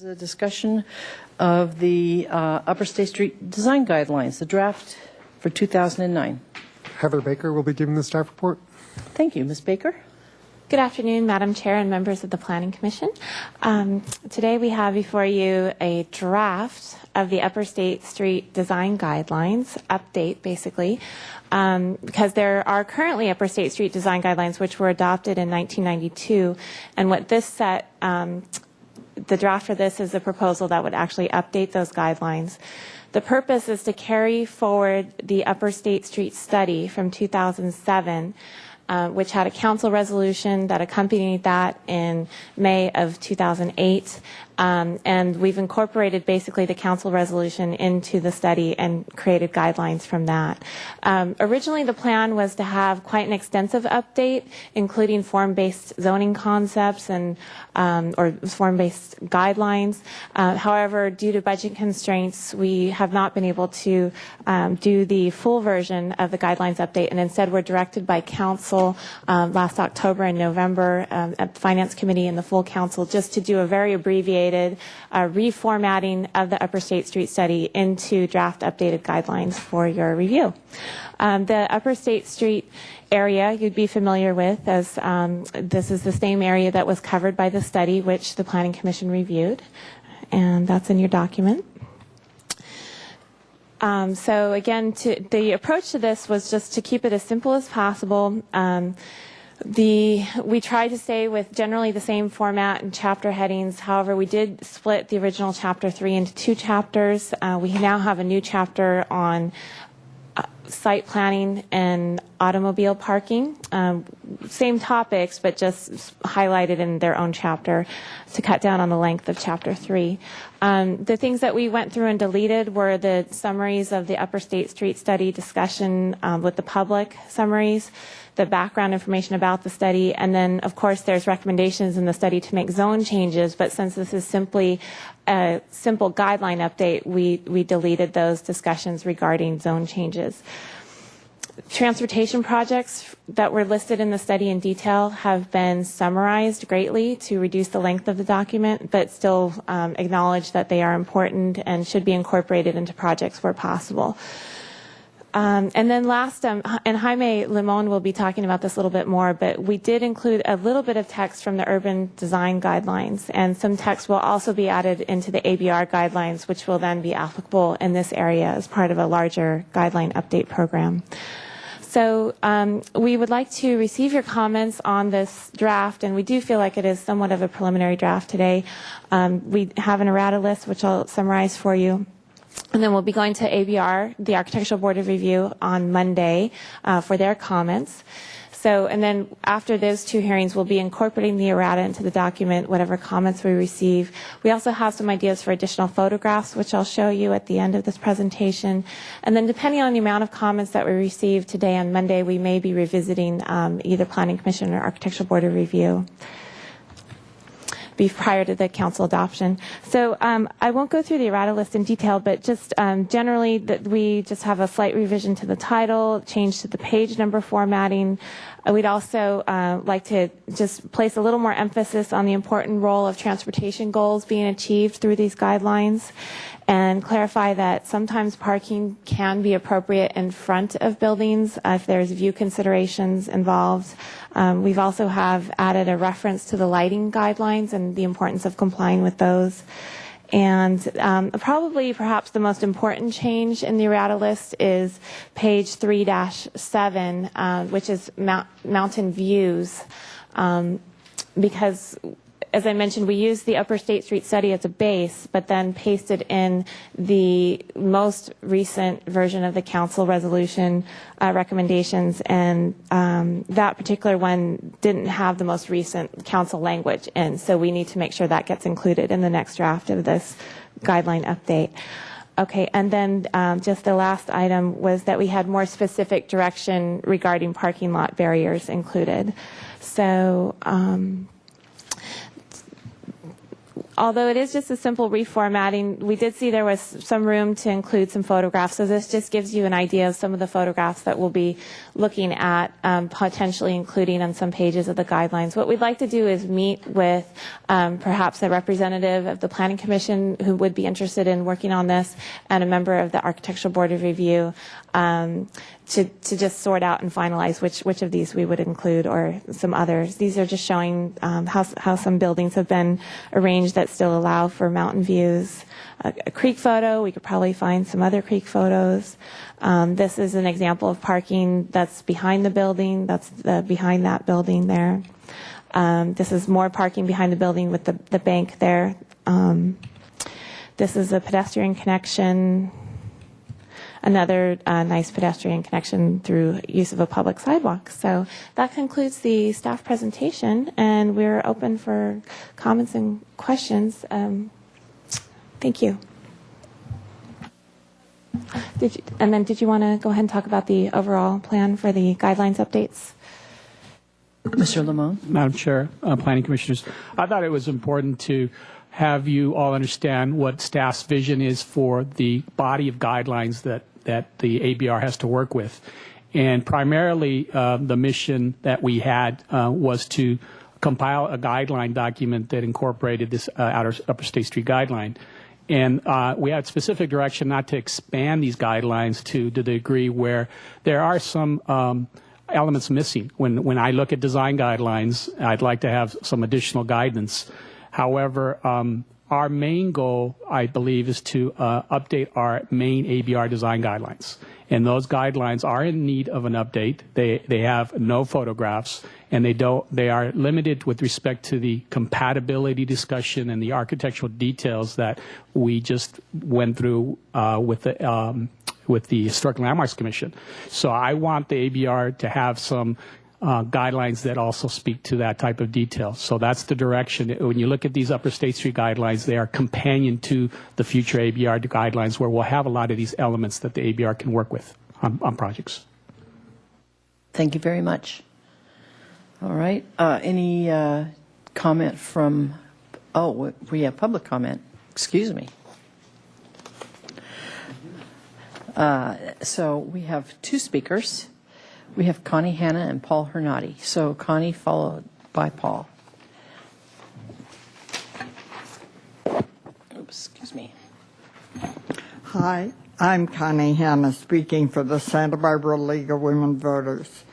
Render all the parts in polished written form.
a discussion of the Upper State Street Design Guidelines, the draft for 2009. Heather Baker will be giving the staff report. Thank you. Ms. Baker? Good afternoon, Madam Chair and members of the Planning Commission. Today we have before you a draft of the Upper State Street Design Guidelines, update basically, because there are currently Upper State Street Design Guidelines which were adopted in 1992, and what this set, the draft for this is a proposal that would actually update those guidelines. The purpose is to carry forward the Upper State Street study from 2007, which had a council resolution that accompanied that in May of 2008. And we've incorporated basically the council resolution into the study and created guidelines from that. Originally, the plan was to have quite an extensive update, including form-based zoning concepts and or form-based guidelines. However, due to budget constraints, we have not been able to do the full version of the guidelines update, and instead we're directed by council last October and November at the Finance Committee and the full council just to do a very abbreviated reformatting of the Upper State Street study into draft updated guidelines for your review. The Upper State Street area you'd be familiar with, as this is the same area that was covered by the study which the Planning Commission reviewed, and that's in your document. So again, the approach to this was just to keep it as simple as possible. We tried to stay with generally the same format and chapter headings. However, we did split the original chapter 3 into 2 chapters. We now have a new chapter on site planning and automobile parking. Same topics, but just highlighted in their own chapter to cut down on the length of chapter 3. The things that we went through and deleted were the summaries of the Upper State Street study discussion with the public summaries, the background information about the study, and then of course there's recommendations in the study to make zone changes, but since this is simply a simple guideline update, we deleted those discussions regarding zone changes. Transportation projects that were listed in the study in detail have been summarized greatly to reduce the length of the document, but still acknowledge that they are important and should be incorporated into projects where possible. And then last, and Jaime Limon will be talking about this a little bit more, but we did include a little bit of text from the urban design guidelines, and some text will also be added into the ABR guidelines, which will then be applicable in this area as part of a larger guideline update program. So we would like to receive your comments on this draft, and we do feel like it is somewhat of a preliminary draft today. We have an errata list, which I'll summarize for you. And then we'll be going to ABR, the Architectural Board of Review, on Monday for their comments. So, and then after those 2 hearings, we'll be incorporating the errata into the document, whatever comments we receive. We also have some ideas for additional photographs, which I'll show you at the end of this presentation. And then depending on the amount of comments that we receive today on Monday, we may be revisiting either Planning Commission or Architectural Board of Review prior to the council adoption. So I won't go through the errata list in detail, but just generally that we just have a slight revision to the title, change to the page number formatting. We'd also like to just place a little more emphasis on the important role of transportation goals being achieved through these guidelines, and clarify that sometimes parking can be appropriate in front of buildings if there's view considerations involved. We've also have added a reference to the lighting guidelines and the importance of complying with those. And probably perhaps the most important change in the errata list is page 3-7, which is mountain views, because as I mentioned, we used the Upper State Street study as a base, but then pasted in the most recent version of the council resolution recommendations, and that particular one didn't have the most recent council language in, so we need to make sure that gets included in the next draft of this guideline update. Okay, and then just the last item was that we had more specific direction regarding parking lot barriers included. So although it is just a simple reformatting, we did see there was some room to include some photographs. So this just gives you an idea of some of the photographs that we'll be looking at, potentially including on some pages of the guidelines. What we'd like to do is meet with perhaps a representative of the Planning Commission who would be interested in working on this, and a member of the Architectural Board of Review, to just sort out and finalize which of these we would include, or some others. These are just showing how some buildings have been arranged that still allow for mountain views. A creek photo, we could probably find some other creek photos. This is an example of parking that's behind the building, that's behind that building there. This is more parking behind the building with the bank there. This is a pedestrian connection. Another nice pedestrian connection through use of a public sidewalk. So that concludes the staff presentation, and we're open for comments and questions. Thank you. Did you want to go ahead and talk about the overall plan for the guidelines updates? Mr. Lamone? Madam Chair, Planning Commissioners, I thought it was important to have you all understand what staff's vision is for the body of guidelines that the ABR has to work with. And primarily, the mission that we had was to compile a guideline document that incorporated this Upper State Street guideline. And we had specific direction not to expand these guidelines to the degree where there are some elements missing. When I look at design guidelines, I'd like to have some additional guidance. However, our main goal, I believe, is to update our main ABR design guidelines. And those guidelines are in need of an update. They have no photographs, and they are limited with respect to the compatibility discussion and the architectural details that we just went through with the Historic Landmarks Commission. So I want the ABR to have some guidelines that also speak to that type of detail. So that's the direction. When you look at these Upper State Street guidelines, they are companion to the future ABR guidelines, where we'll have a lot of these elements that the ABR can work with on projects. Thank you very much. All right. Any comment from, we have public comment. Excuse me. So we have two speakers. We have Connie Hanna and Paul Hernati. So Connie, followed by Paul. Oops, excuse me. Hi, I'm Connie Hanna, speaking for the Santa Barbara League of Women Voters.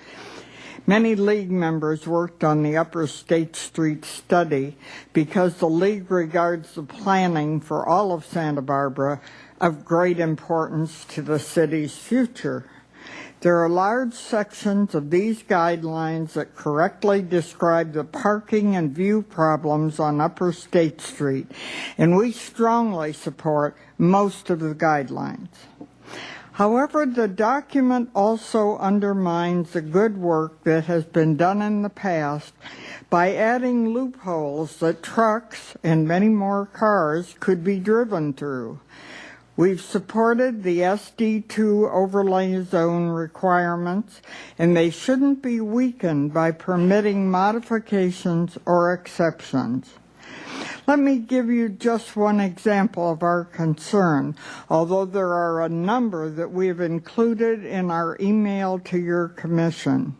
Many League members worked on the Upper State Street study because the League regards the planning for all of Santa Barbara of great importance to the city's future. There are large sections of these guidelines that correctly describe the parking and view problems on Upper State Street, and we strongly support most of the guidelines. However, the document also undermines the good work that has been done in the past by adding loopholes that trucks and many more cars could be driven through. We've supported the SD2 overlay zone requirements, and they shouldn't be weakened by permitting modifications or exceptions. Let me give you just one example of our concern, although there are a number that we have included in our email to your commission.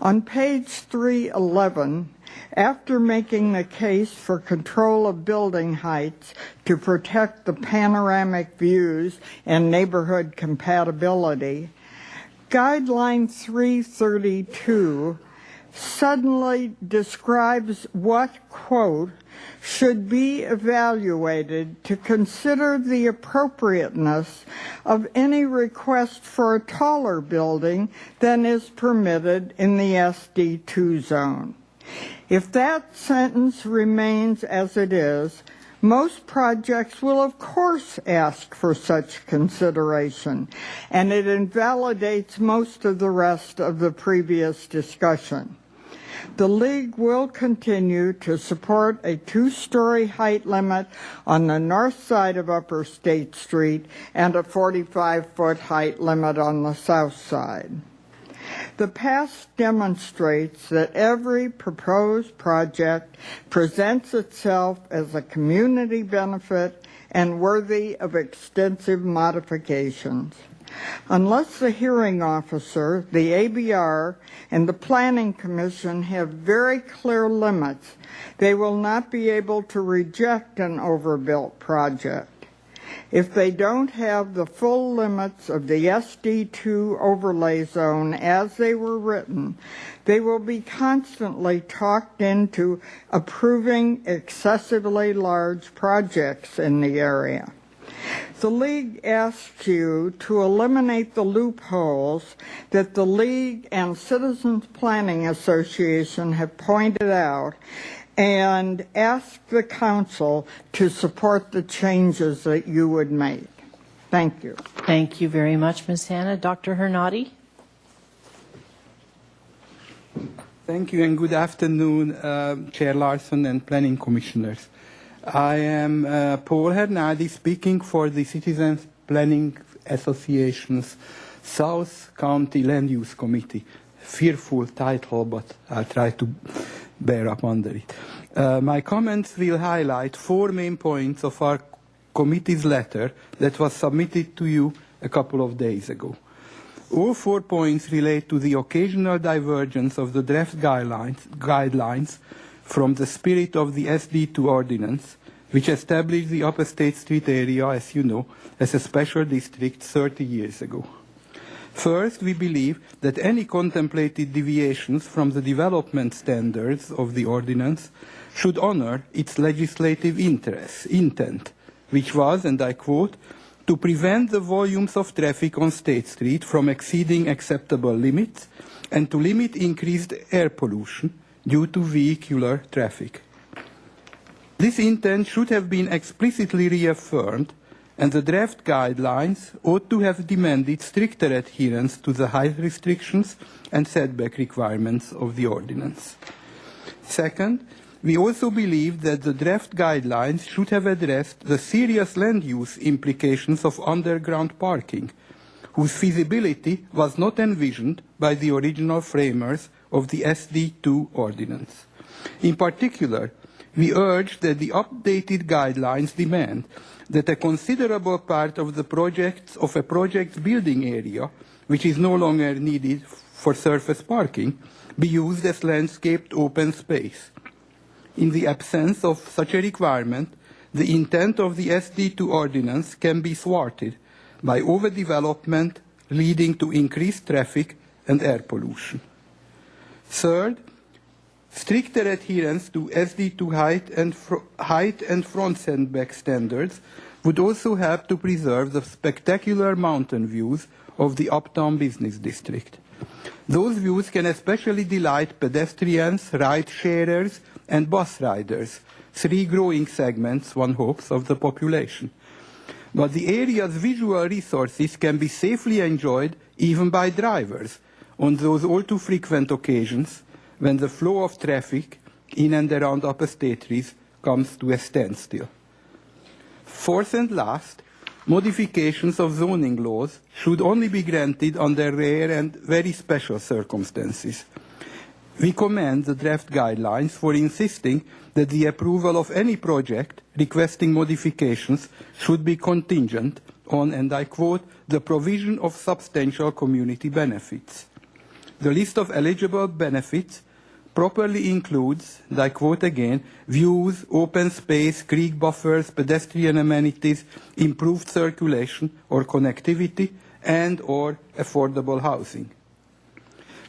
On page 311, after making the case for control of building heights to protect the panoramic views and neighborhood compatibility, Guideline 332 suddenly describes what, quote, should be evaluated to consider the appropriateness of any request for a taller building than is permitted in the SD2 zone. If that sentence remains as it is, most projects will of course ask for such consideration, and it invalidates most of the rest of the previous discussion. The League will continue to support a 2-story height limit on the north side of Upper State Street and a 45-foot height limit on the south side. The past demonstrates that every proposed project presents itself as a community benefit and worthy of extensive modifications. Unless the hearing officer, the ABR, and the Planning Commission have very clear limits, they will not be able to reject an overbuilt project. If they don't have the full limits of the SD2 overlay zone as they were written, they will be constantly talked into approving excessively large projects in the area. The League asks you to eliminate the loopholes that the League and Citizens Planning Association have pointed out and ask the Council to support the changes that you would make. Thank you. Thank you very much, Ms. Hanna. Dr. Hernati? Thank you and good afternoon, Chair Larson and Planning Commissioners. I am Paul Hernati speaking for the Citizens Planning Association's South County Land Use Committee. Fearful title, but I'll try to bear up under it. My comments will highlight 4 main points of our committee's letter that was submitted to you a couple of days ago. All 4 points relate to the occasional divergence of the draft guidelines from the spirit of the SD2 ordinance, which established the Upper State Street area, as you know, as a special district 30 years ago. First, we believe that any contemplated deviations from the development standards of the ordinance should honor its legislative intent, which was, and I quote, to prevent the volumes of traffic on State Street from exceeding acceptable limits and to limit increased air pollution due to vehicular traffic. This intent should have been explicitly reaffirmed, and the draft guidelines ought to have demanded stricter adherence to the height restrictions and setback requirements of the ordinance. Second, we also believe that the draft guidelines should have addressed the serious land use implications of underground parking, whose feasibility was not envisioned by the original framers of the SD2 ordinance. In particular, we urge that the updated guidelines demand that a considerable part of a project's building area, which is no longer needed for surface parking, be used as landscaped open space. In the absence of such a requirement, the intent of the SD2 ordinance can be thwarted by overdevelopment leading to increased traffic and air pollution. Third, stricter adherence to SD2 height and front setback standards would also help to preserve the spectacular mountain views of the Uptown Business District. Those views can especially delight pedestrians, ride-sharers, and bus riders, 3 growing segments, one hopes, of the population. But the area's visual resources can be safely enjoyed even by drivers on those all too frequent occasions when the flow of traffic in and around Upper State Street comes to a standstill. Fourth and last, modifications of zoning laws should only be granted under rare and very special circumstances. We commend the draft guidelines for insisting that the approval of any project requesting modifications should be contingent on, and I quote, the provision of substantial community benefits. The list of eligible benefits properly includes, and I quote again, views, open space, creek buffers, pedestrian amenities, improved circulation or connectivity, and or affordable housing.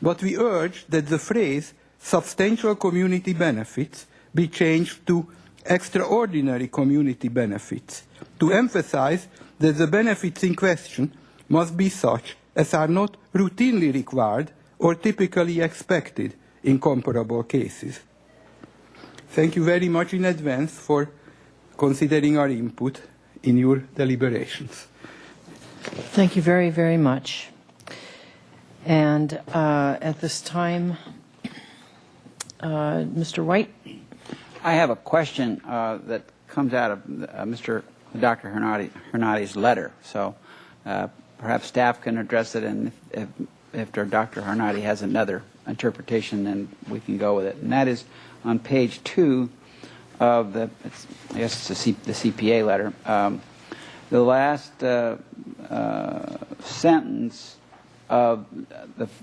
But we urge that the phrase substantial community benefits be changed to extraordinary community benefits to emphasize that the benefits in question must be such as are not routinely required or typically expected in comparable cases. Thank you very much in advance for considering our input in your deliberations. Thank you very, very much. And at this time, Mr. White? I have a question that comes out of Dr. Hernati's letter. So perhaps staff can address it, and if if Dr. Harnadi has another interpretation, then we can go with it. And that is on page 2 of the, I guess it's the CPA letter. The last sentence of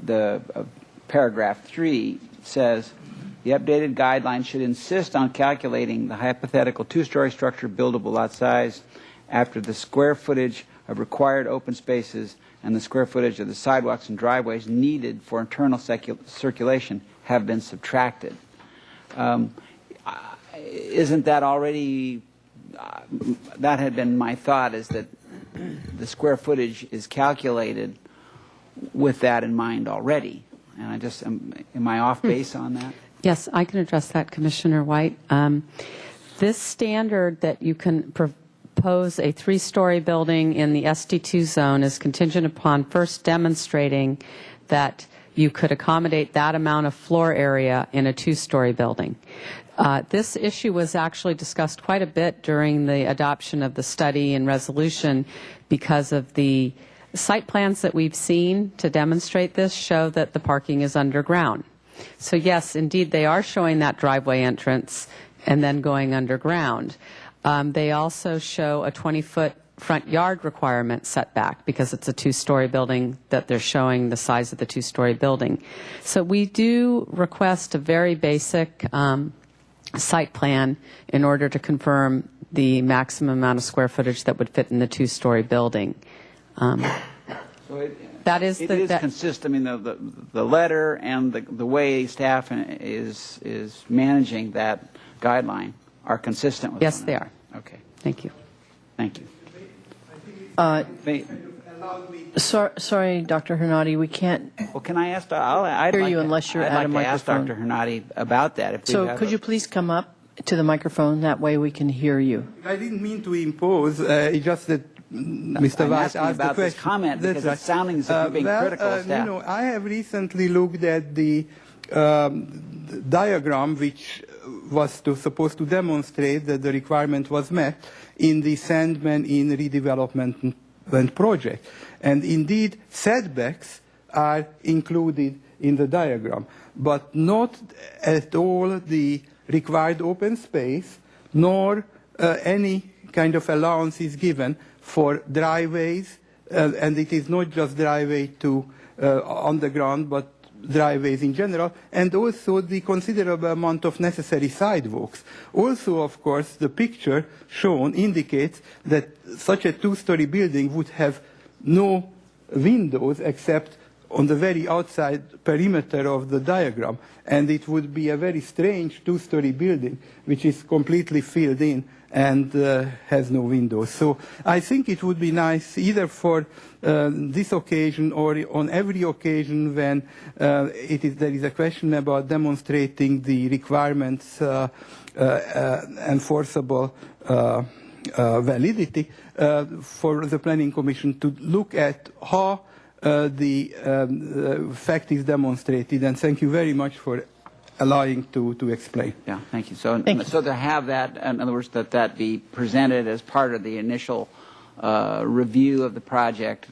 the paragraph 3 says, the updated guidelines should insist on calculating the hypothetical two-story structure buildable lot size after the square footage of required open spaces and the square footage of the sidewalks and driveways needed for internal circulation have been subtracted. Isn't that already, that had been my thought, is that the square footage is calculated with that in mind already. And I just, am I off base on that? Yes, I can address that, Commissioner White. This standard that you can propose a 3-story building in the SD2 zone is contingent upon first demonstrating that you could accommodate that amount of floor area in a 2-story building. This issue was actually discussed quite a bit during the adoption of the study and resolution because of the site plans that we've seen to demonstrate this show that the parking is underground. So yes, indeed, they are showing that driveway entrance and then going underground. They also show a 20-foot front yard requirement setback because it's a 2-story building that they're showing the size of the 2-story building. So we do request a very basic site plan in order to confirm the maximum amount of square footage that would fit in the 2-story building. So that is it is consistent. I mean, the letter and the way staff is managing that guideline are consistent with Yes, one they another. are. Okay. Thank you. Thank you. Sorry, Dr. Hernati, we can't. Well, can I ask? I'd Hear like you to, unless you're I'd at like a to ask microphone. Dr. Hernati about that. If we So have could you please come up to the microphone? That way we can hear you. I didn't mean to impose. It's just that Mr. I'm White asking asked the about this question. comment That's because right. it's sounding as if you're being critical of staff. You know, I have recently looked at the diagram which was supposed to demonstrate that the requirement was met in the Sandman Inn redevelopment project. And indeed, setbacks are included in the diagram, but not at all the required open space, nor any kind of allowance is given for driveways, and it is not just driveway to underground, but driveways in general, and also the considerable amount of necessary sidewalks. Also, of course, the picture shown indicates that such a 2-story building would have no windows except on the very outside perimeter of the diagram, and it would be a very strange 2-story building which is completely filled in and has no windows. So I think it would be nice either for this occasion or on every occasion when there is a question about demonstrating the requirements enforceable validity for the Planning Commission to look at how the fact is demonstrated. And thank you very much for allowing to explain. Yeah, thank you. So, Thank you. so to have that, in other words, that be presented as part of the initial review of the project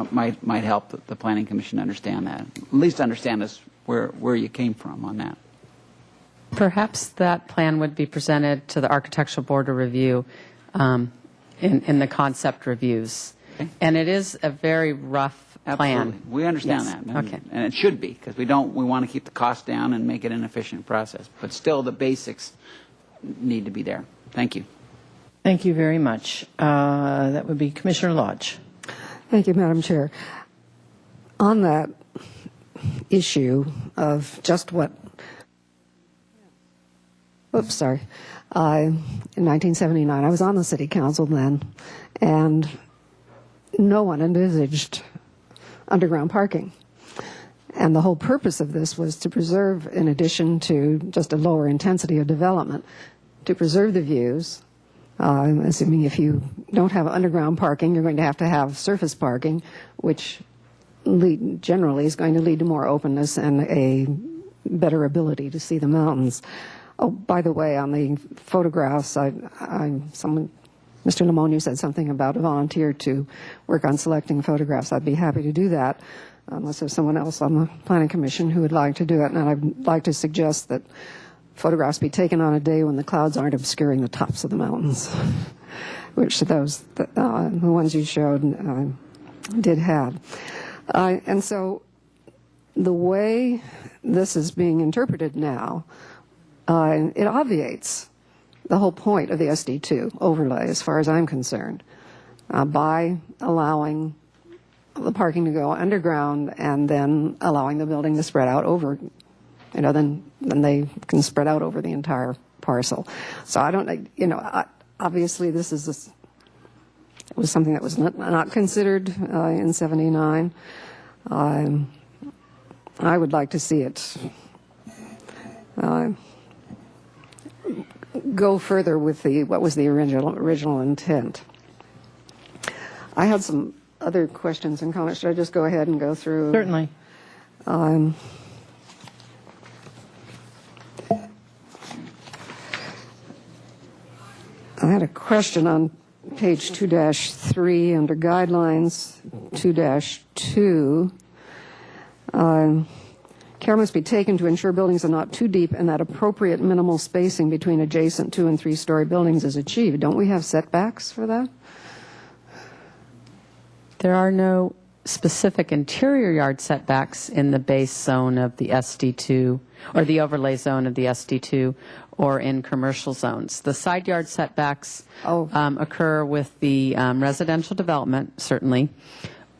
might help the Planning Commission understand that. At least understand where you came from on that. Perhaps that plan would be presented to the Architectural Board of Review in the concept reviews. Okay. And it is a very rough Absolutely. plan. We understand Yes. that. And, Okay. and it should be, because we want to keep the cost down and make it an efficient process. But still, the basics need to be there. Thank you. Thank you very much. That would be Commissioner Lodge. Thank you, Madam Chair. On that issue of just what, oops, sorry, in 1979, I was on the City Council then, and no one envisaged underground parking. And the whole purpose of this was to preserve, in addition to just a lower intensity of development, to preserve the views. Assuming if you don't have underground parking, you're going to have surface parking, which generally is going to lead to more openness and a better ability to see the mountains. Oh, by the way, on the photographs, Mr. Lamone, you said something about a volunteer to work on selecting photographs. I'd be happy to do that. unless there's someone else on the Planning Commission who would like to do it. And I'd like to suggest that photographs be taken on a day when the clouds aren't obscuring the tops of the mountains, which the ones you showed did have. And so the way this is being interpreted now, it obviates the whole point of the SD2 overlay, as far as I'm concerned, by allowing the parking to go underground and then allowing the building to spread out over, then they can spread out over the entire parcel. So I don't, obviously this is it was something that was not considered in 79. I would like to see it go further with what was the original intent. I had some other questions and comments. Should I just go ahead and go through? Certainly. I had a question on page 2-3 under guidelines 2-2. Care must be taken to ensure buildings are not too deep and that appropriate minimal spacing between adjacent 2- and 3-story buildings is achieved. Don't we have setbacks for that? There are no specific interior yard setbacks in the base zone of the SD2 or the overlay zone of the SD2 or in commercial zones. The side yard setbacks occur with the residential development, certainly,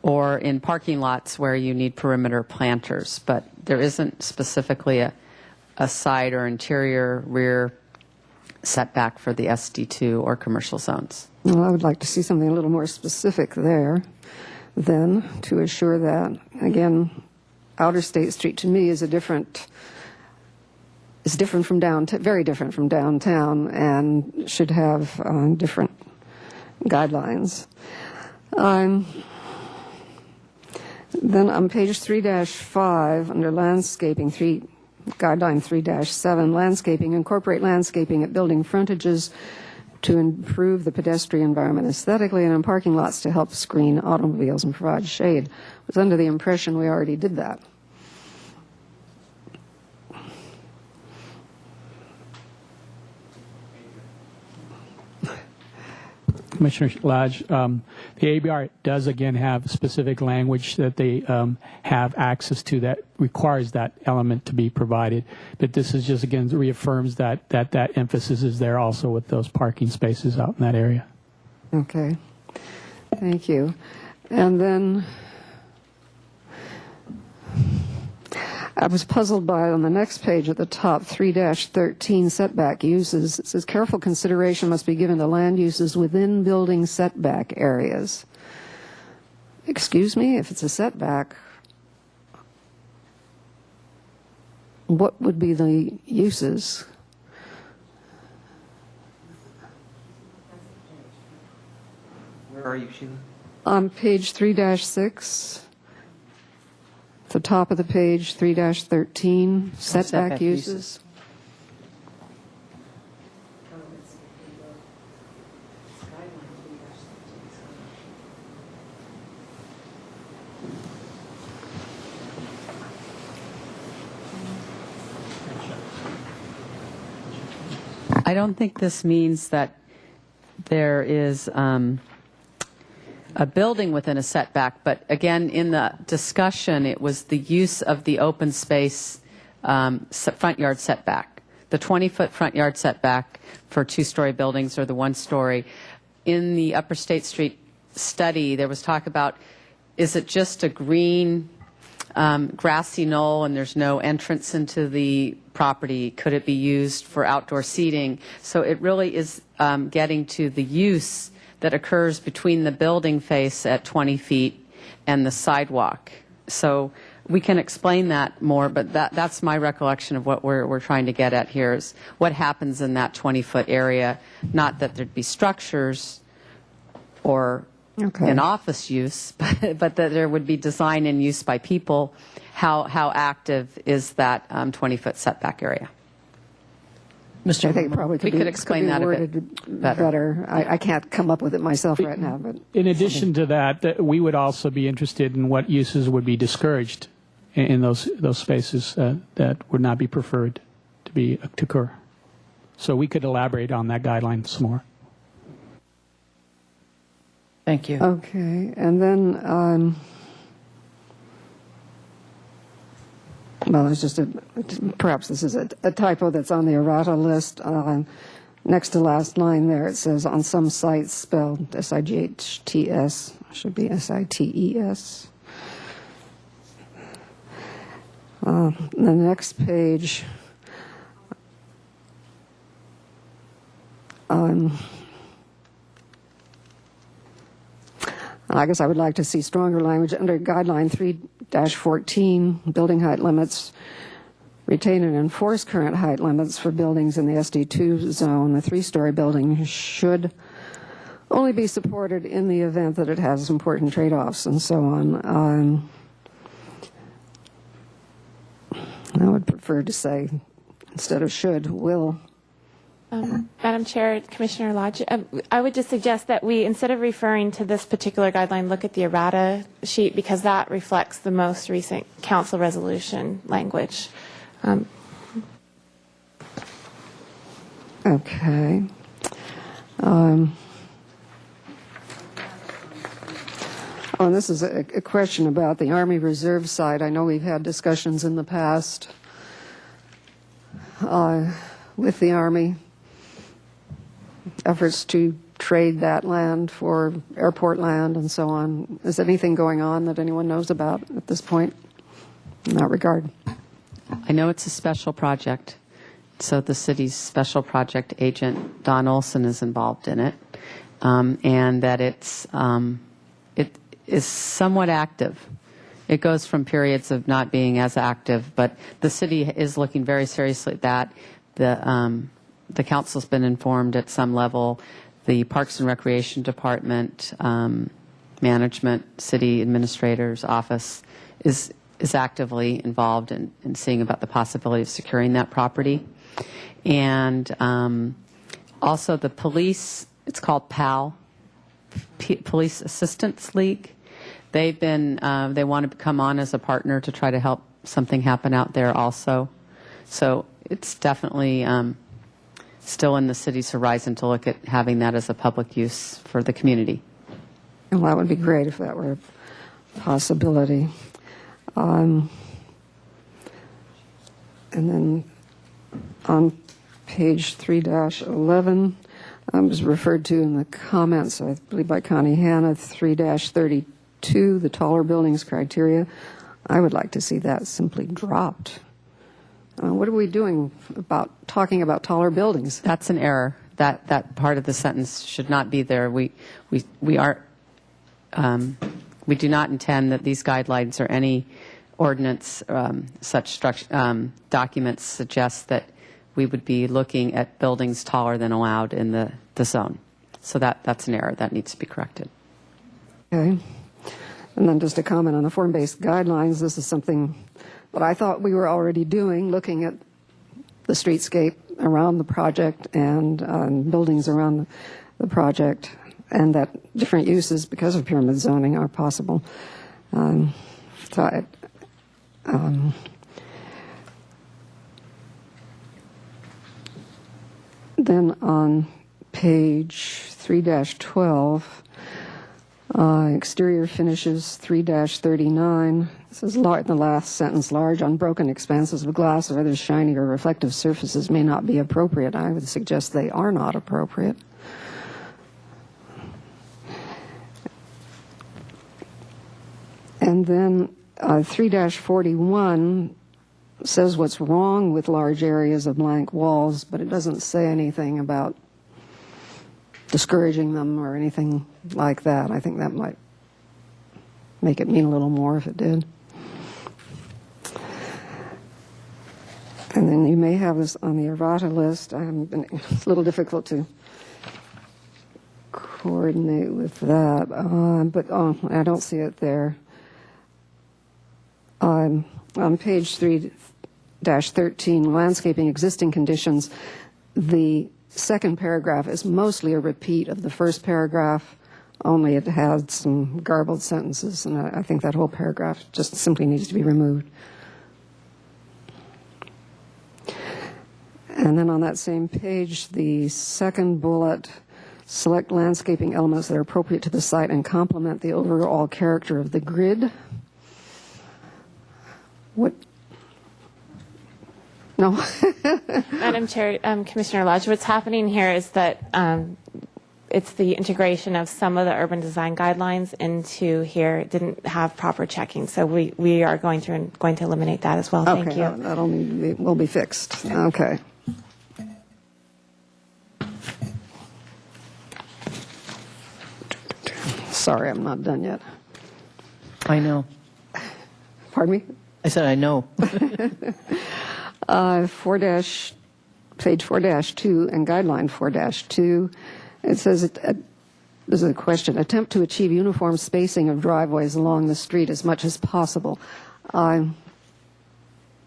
or in parking lots where you need perimeter planters, but there isn't specifically a side or interior rear setback for the SD2 or commercial zones. Well, I would like to see something a little more specific there then to assure that. Again, Outer State Street to me is different from downtown, very different from downtown, and should have different guidelines. Then on page 3-5, under landscaping, guideline 3-7, landscaping, incorporate landscaping at building frontages to improve the pedestrian environment aesthetically and in parking lots to help screen automobiles and provide shade. I was under the impression we already did that. Commissioner Lodge, the ABR does again have specific language that they have access to that requires that element to be provided. But this is just again reaffirms that emphasis is there also with those parking spaces out in that area. Okay, thank you. And then I was puzzled by, on the next page at the top, 3-13 setback uses. It says careful consideration must be given to land uses within building setback areas. Excuse me, if it's a setback, what would be the uses? Where are you, Sheila? On page 3-6. The top of the page, 3-13, setback uses. I don't think this means that there is a building within a setback, but again, in the discussion, it was the use of the open space front yard setback, the 20-foot front yard setback for 2-story buildings or the 1-story. In the Upper State Street study, there was talk about, is it just a green grassy knoll and there's no entrance into the property? Could it be used for outdoor seating? So it really is getting to the use that occurs between the building face at 20 feet and the sidewalk. So we can explain that more, but that's my recollection of what we're trying to get at here is what happens in that 20-foot area, not that there'd be structures or an office use, but that there would be design and use by people. How active is that 20-foot setback area? Mr. I think it probably We could explain that a bit worded better. I can't come up with it myself right now, but In addition to that, we would also be interested in what uses would be discouraged in those spaces that would not be preferred to occur. So we could elaborate on that guideline some more. Thank you. okay. And then, well, it's just perhaps this is a typo that's on the errata list. Next to last line there, it says on some sites spelled S-I-G-H-T-S, should be S-I-T-E-S. The next page, I guess I would like to see stronger language under guideline 3-14, building height limits. Retain and enforce current height limits for buildings in the SD2 zone. A 3-story building should only be supported in the event that it has important trade-offs and so on. I would prefer to say, instead of should, will. Madam Chair, Commissioner Lodge, I would just suggest that we, instead of referring to this particular guideline, look at the errata sheet because that reflects the most recent council resolution language. Okay. And this is a question about the Army Reserve site. I know we've had discussions in the past with the Army, efforts to trade that land for airport land and so on. Is anything going on that anyone knows about at this point in that regard? I know it's a special project, so the city's special project agent, Don Olson, is involved in it, and that it is somewhat active. It goes from periods of not being as active, but the city is looking very seriously at that. The council's been informed at some level. The Parks and Recreation Department, management, city administrator's office is actively involved in seeing about the possibility of securing that property. And also the police, it's called PAL, Police Assistance League. They've been, they want to come on as a partner to try to help something happen out there also. So it's definitely still in the city's horizon to look at having that as a public use for the community. Well, that would be great if that were a possibility. And then on page 3-11, was referred to in the comments, I believe by Connie Hanna, 3-32, the taller buildings criteria. I would like to see that simply dropped. What are we doing about talking about taller buildings? That's an error. That part of the sentence should not be there. We do not intend that these guidelines or any ordinance such documents suggest that we would be looking at buildings taller than allowed in the zone. So that's an error that needs to be corrected. Okay. And then just a comment on the form-based guidelines. This is something that I thought we were already doing, looking at the streetscape around the project and buildings around the project, and that different uses because of pyramid zoning are possible. Then on page 3-12, exterior finishes 3-39. It says in the last sentence, large unbroken expanses of glass or other shiny or reflective surfaces may not be appropriate. I would suggest they are not appropriate. And then 3-41 says what's wrong with large areas of blank walls, but it doesn't say anything about discouraging them or anything like that. I think that might make it mean a little more if it did. And then you may have this on the errata list. It's a little difficult to coordinate with that, but I don't see it there. On page 3-13, landscaping existing conditions, the second paragraph is mostly a repeat of the first paragraph, only it had some garbled sentences, and I think that whole paragraph just simply needs to be removed. And then on that same page, the second bullet, select landscaping elements that are appropriate to the site and complement the overall character of the grid. What? No. Madam Chair, Commissioner Lodge, what's happening here is that it's the integration of some of the urban design guidelines into here. It didn't have proper checking, so we are going through and going to eliminate that as well. Thank you. That'll will be fixed. Okay. Sorry, I'm not done yet. I know. Pardon me? I said I know. Page 4-2 and guideline 4-2, it says, this is a question, attempt to achieve uniform spacing of driveways along the street as much as possible. I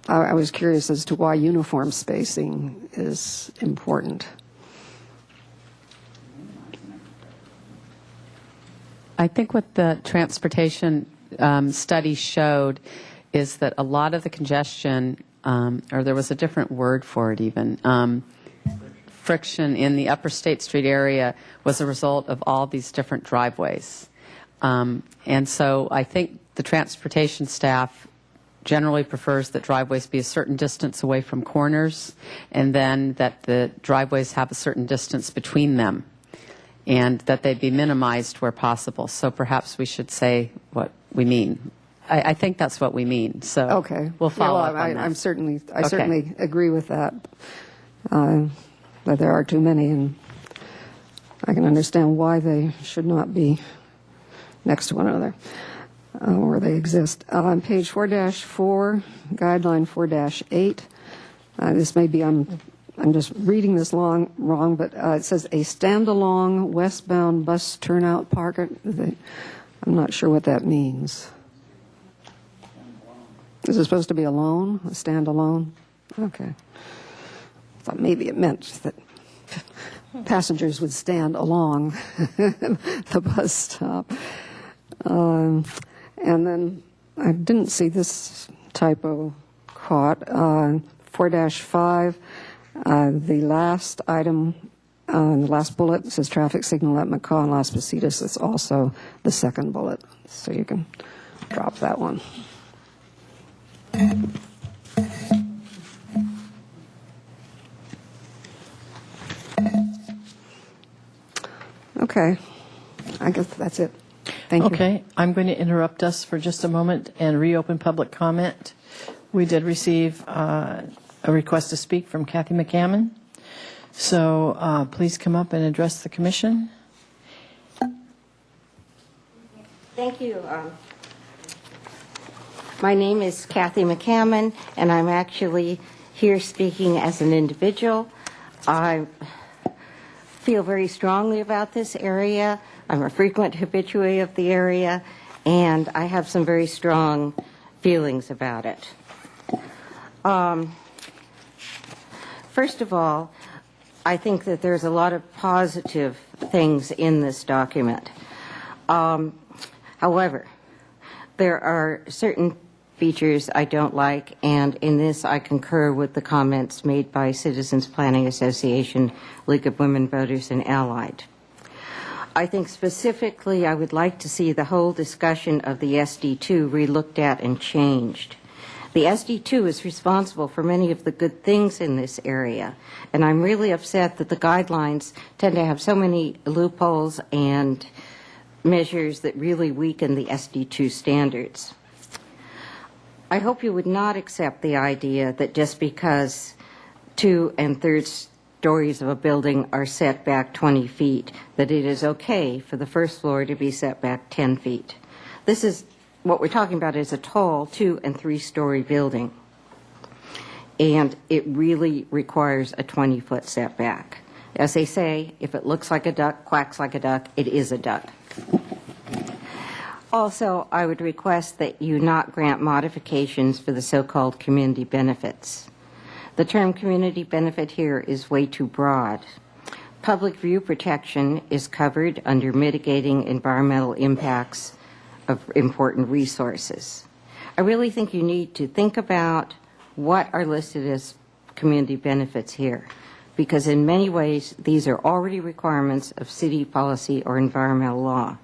was curious as to why uniform spacing is important. I think what the transportation study showed is that a lot of the congestion, or there was a different word for it even, friction in the Upper State Street area was a result of all these different driveways. And so I think the transportation staff generally prefers that driveways be a certain distance away from corners, and then that the driveways have a certain distance between them, and that they be minimized where possible. So perhaps we should say what we mean. I think that's what we mean. So Okay. we'll follow up on I that. certainly Okay. agree with that. That there are too many, and I can understand why they should not be next to one another, where they exist. On page 4-4, guideline 4-8, this may be, I'm just reading this wrong, but it says a standalone westbound bus turnout park. I'm not sure what that means. Is it supposed to be alone, a standalone? Okay. I thought maybe it meant that passengers would stand along the bus stop. And then I didn't see this typo caught. 4-5, the last item, the last bullet says traffic signal at McCaw and Las Positas. It's also the second bullet, so you can drop that one. Okay, I guess that's it. Thank you. Okay, I'm going to interrupt us for just a moment and reopen public comment. We did receive a request to speak from Kathy McCammon. So please come up and address the commission. Thank you. My name is Kathy McCammon, and I'm actually here speaking as an individual. I feel very strongly about this area. I'm a frequent habitué of the area, and I have some very strong feelings about it. First of all, I think that there's a lot of positive things in this document. However, there are certain features I don't like, and in this I concur with the comments made by Citizens Planning Association, League of Women Voters, and Allied. I think specifically I would like to see the whole discussion of the SD2 relooked at and changed. The SD2 is responsible for many of the good things in this area, and I'm really upset that the guidelines tend to have so many loopholes and measures that really weaken the SD2 standards. I hope you would not accept the idea that just because 2 and 3rd stories of a building are set back 20 feet, that it is okay for the first floor to be set back 10 feet. This is what we're talking about is a tall 2- and 3-story building, and it really requires a 20-foot setback. As they say, if it looks like a duck, quacks like a duck, it is a duck. Also, I would request that you not grant modifications for the so-called community benefits. The term community benefit here is way too broad. Public view protection is covered under mitigating environmental impacts of important resources. I really think you need to think about what are listed as community benefits here, because in many ways these are already requirements of city policy or environmental law.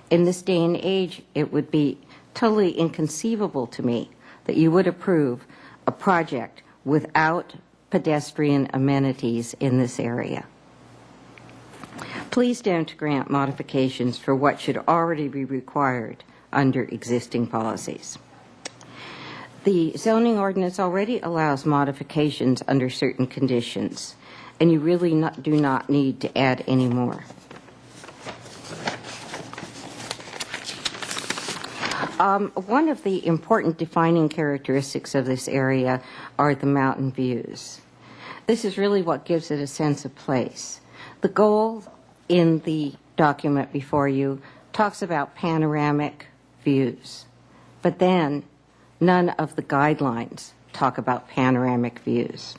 In this day and age, it would be totally inconceivable to me that you would approve a project without pedestrian amenities in this area. Please don't grant modifications for what should already be required under existing policies. The zoning ordinance already allows modifications under certain conditions, and you really do not need to add any more. One of the important defining characteristics of this area are the mountain views. This is really what gives it a sense of place. The goal in the document before you talks about panoramic views, but then none of the guidelines talk about panoramic views.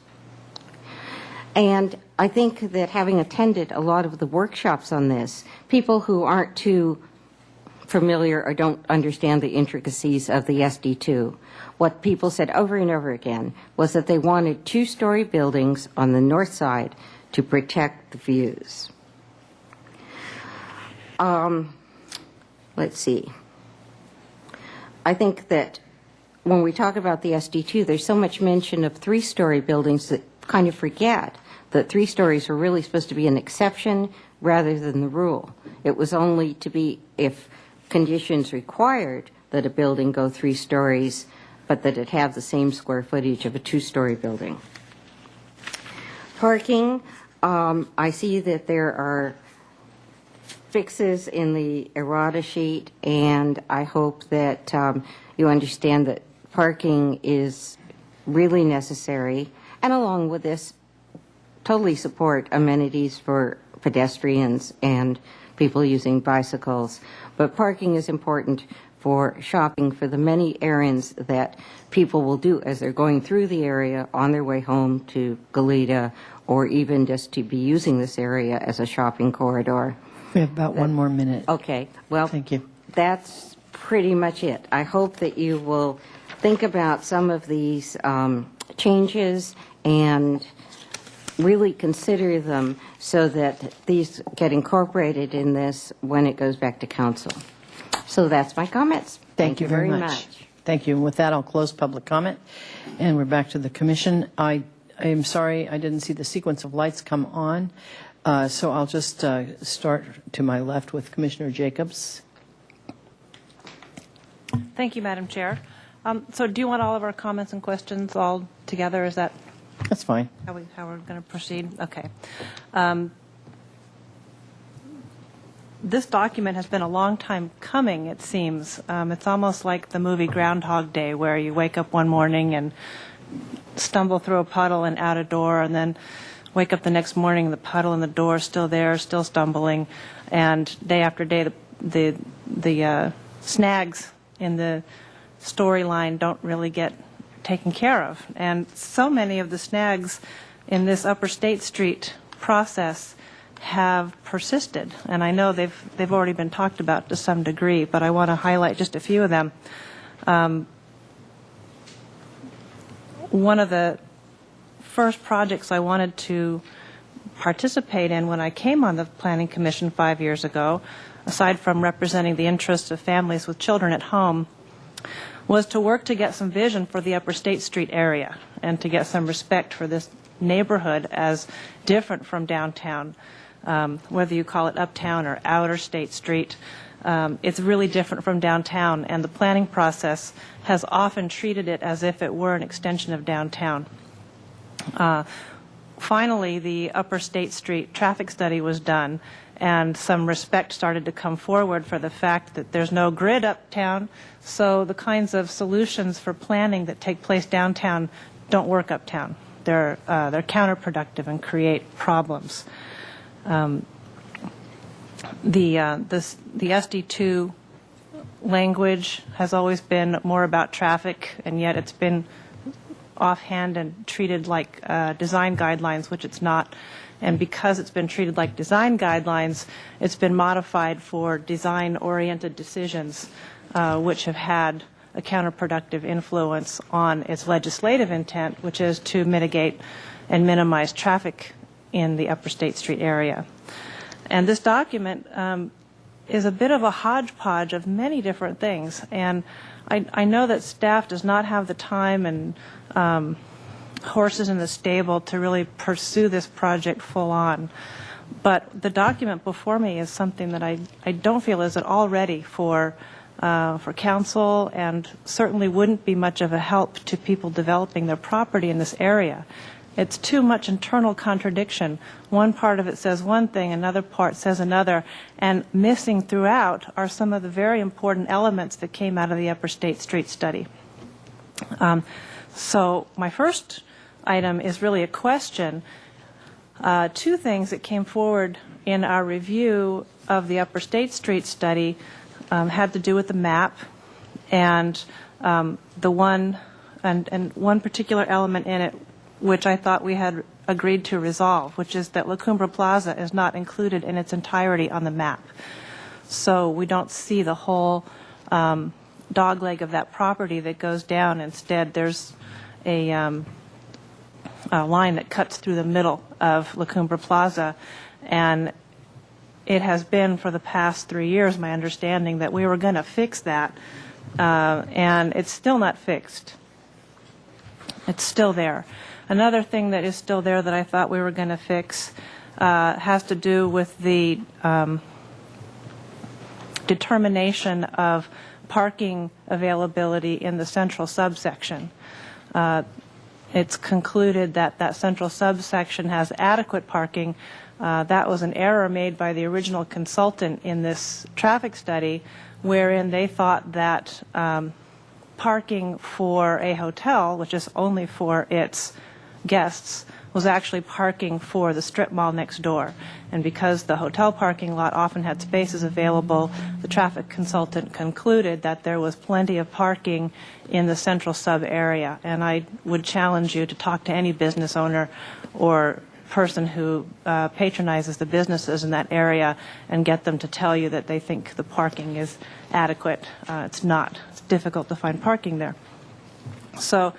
And I think that having attended a lot of the workshops on this, people who aren't too familiar or don't understand the intricacies of the SD2, what people said over and over again was that they wanted two-story buildings on the north side to protect the views. Let's see. I think that when we talk about the SD2, there's so much mention of three-story buildings that kind of forget that 3 stories were really supposed to be an exception rather than the rule. It was only to be if conditions required that a building go 3 stories, but that it have the same square footage of a 2-story building. Parking, I see that there are fixes in the errata sheet, and I hope that you understand that parking is really necessary, and along with this, totally support amenities for pedestrians and people using bicycles. But parking is important for shopping, for the many errands that people will do as they're going through the area on their way home to Goleta, or even just to be using this area as a shopping corridor. We have about 1 more minute. Okay, well, Thank you. That's pretty much it. I hope that you will think about some of these changes and really consider them so that these get incorporated in this when it goes back to council. So that's my comments. Thank you very much. Thank you. And with that, I'll close public comment, and we're back to the commission. I am sorry I didn't see the sequence of lights come on, so I'll just start to my left with Commissioner Jacobs. Thank you, Madam Chair. So do you want all of our comments and questions all together? Is that That's fine. how we're going to proceed? Okay. This document has been a long time coming, it seems. It's almost like the movie Groundhog Day, where you wake up one morning and stumble through a puddle and out a door, and then wake up the next morning, the puddle and the door is still there, still stumbling, and day after day, the snags in the storyline don't really get taken care of. And so many of the snags in this Upper State Street process have persisted, and I know they've already been talked about to some degree, but I want to highlight just a few of them. One of the first projects I wanted to participate in when I came on the Planning Commission 5 years ago, aside from representing the interests of families with children at home, was to work to get some vision for the Upper State Street area and to get some respect for this neighborhood as different from downtown. Whether you call it Uptown or Outer State Street, it's really different from downtown, and the planning process has often treated it as if it were an extension of downtown. Finally, the Upper State Street traffic study was done, and some respect started to come forward for the fact that there's no grid uptown, so the kinds of solutions for planning that take place downtown don't work uptown. They're counterproductive and create problems. The SD2 language has always been more about traffic, and yet it's been offhand and treated like design guidelines, which it's not. And because it's been treated like design guidelines, it's been modified for design-oriented decisions, which have had a counterproductive influence on its legislative intent, which is to mitigate and minimize traffic in the Upper State Street area. And this document is a bit of a hodgepodge of many different things. And I know that staff does not have the time and horses in the stable to really pursue this project full on. But the document before me is something that I don't feel is at all ready for council, and certainly wouldn't be much of a help to people developing their property in this area. It's too much internal contradiction. One part of it says one thing, another part says another, and missing throughout are some of the very important elements that came out of the Upper State Street study. So my first item is really a question. Two things that came forward in our review of the Upper State Street study had to do with the map, and one particular element in it which I thought we had agreed to resolve, which is that La Cumbre Plaza is not included in its entirety on the map. So we don't see the whole dogleg of that property that goes down. Instead, there's a line that cuts through the middle of La Cumbre Plaza, and it has been for the past 3 years my understanding that we were going to fix that, and it's still not fixed. It's still there. Another thing that is still there that I thought we were going to fix has to do with the determination of parking availability in the central subsection. It's concluded that that central subsection has adequate parking. That was an error made by the original consultant in this traffic study, wherein they thought that parking for a hotel, which is only for its guests, was actually parking for the strip mall next door. And because the hotel parking lot often had spaces available, the traffic consultant concluded that there was plenty of parking in the central sub area. And I would challenge you to talk to any business owner or person who patronizes the businesses in that area and get them to tell you that they think the parking is adequate. It's not. It's difficult to find parking there. So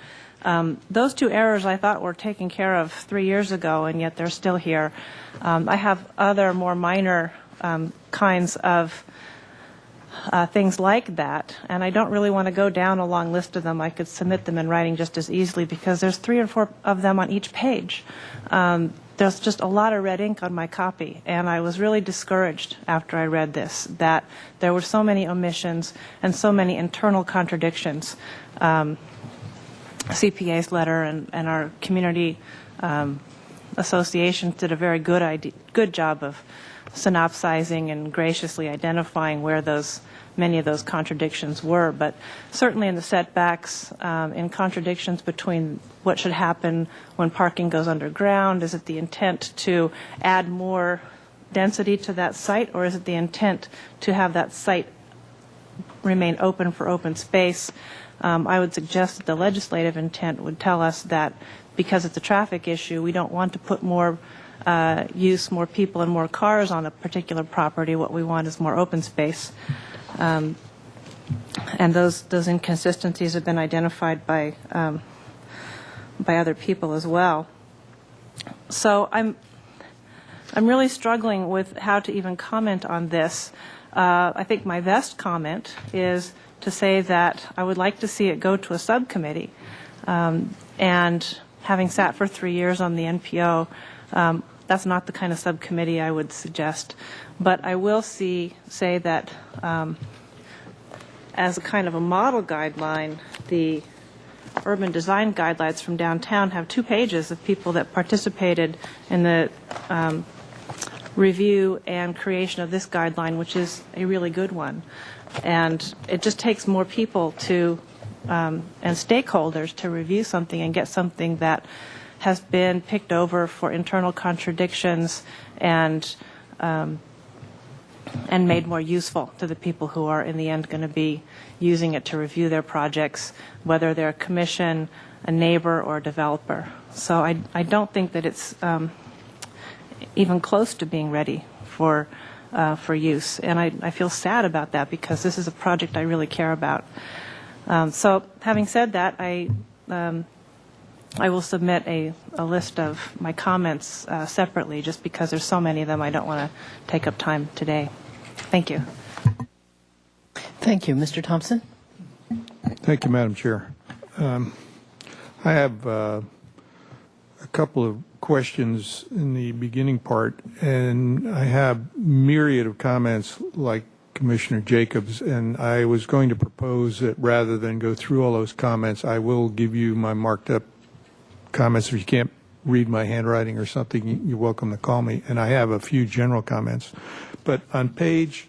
those two errors I thought were taken care of 3 years ago, and yet they're still here. I have other more minor kinds of things like that, and I don't really want to go down a long list of them. I could submit them in writing just as easily because there's 3 or 4 of them on each page. There's just a lot of red ink on my copy, and I was really discouraged after I read this, that there were so many omissions and so many internal contradictions. CPA's letter and our community associations did a very good job of synopsizing and graciously identifying where many of those contradictions were. But certainly in the setbacks, in contradictions between what should happen when parking goes underground, is it the intent to add more density to that site, or is it the intent to have that site remain open for open space? I would suggest that the legislative intent would tell us that because it's a traffic issue, we don't want to put more more people and more cars on a particular property. What we want is more open space. And those inconsistencies have been identified by other people as well. So I'm really struggling with how to even comment on this. I think my best comment is to say that I would like to see it go to a subcommittee. And having sat for 3 years on the NPO, that's not the kind of subcommittee I would suggest. But I will say that as a kind of a model guideline, the urban design guidelines from downtown have 2 pages of people that participated in the review and creation of this guideline, which is a really good one. And it just takes more people to and stakeholders to review something and get something that has been picked over for internal contradictions and made more useful to the people who are in the end going to be using it to review their projects, whether they're a commission, a neighbor or a developer. So I don't think that it's even close to being ready for use. And I feel sad about that because this is a project I really care about. So having said that, I will submit a list of my comments separately just because there's so many of them I don't want to take up time today. Thank you. Thank you. Mr. Thompson? Thank you, Madam Chair. I have a couple of questions in the beginning part, and I have myriad of comments like Commissioner Jacobs, and I was going to propose that rather than go through all those comments, I will give you my marked up comments. If you can't read my handwriting or something, you're welcome to call me. And I have a few general comments. But on page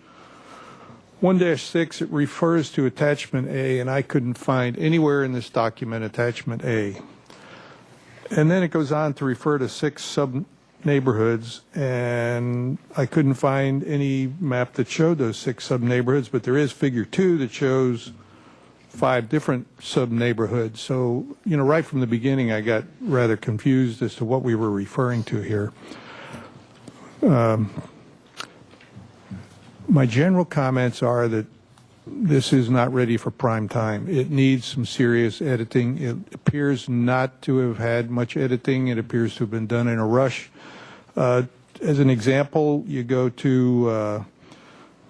1-6, it refers to attachment A, and I couldn't find anywhere in this document attachment A. And then it goes on to refer to 6 sub-neighborhoods, and I couldn't find any map that showed those 6 sub-neighborhoods, but there is figure 2 that shows 5 different sub-neighborhoods. So, you know, right from the beginning, I got rather confused as to what we were referring to here. My general comments are that this is not ready for prime time. It needs some serious editing. It appears not to have had much editing. It appears to have been done in a rush. As an example, you go to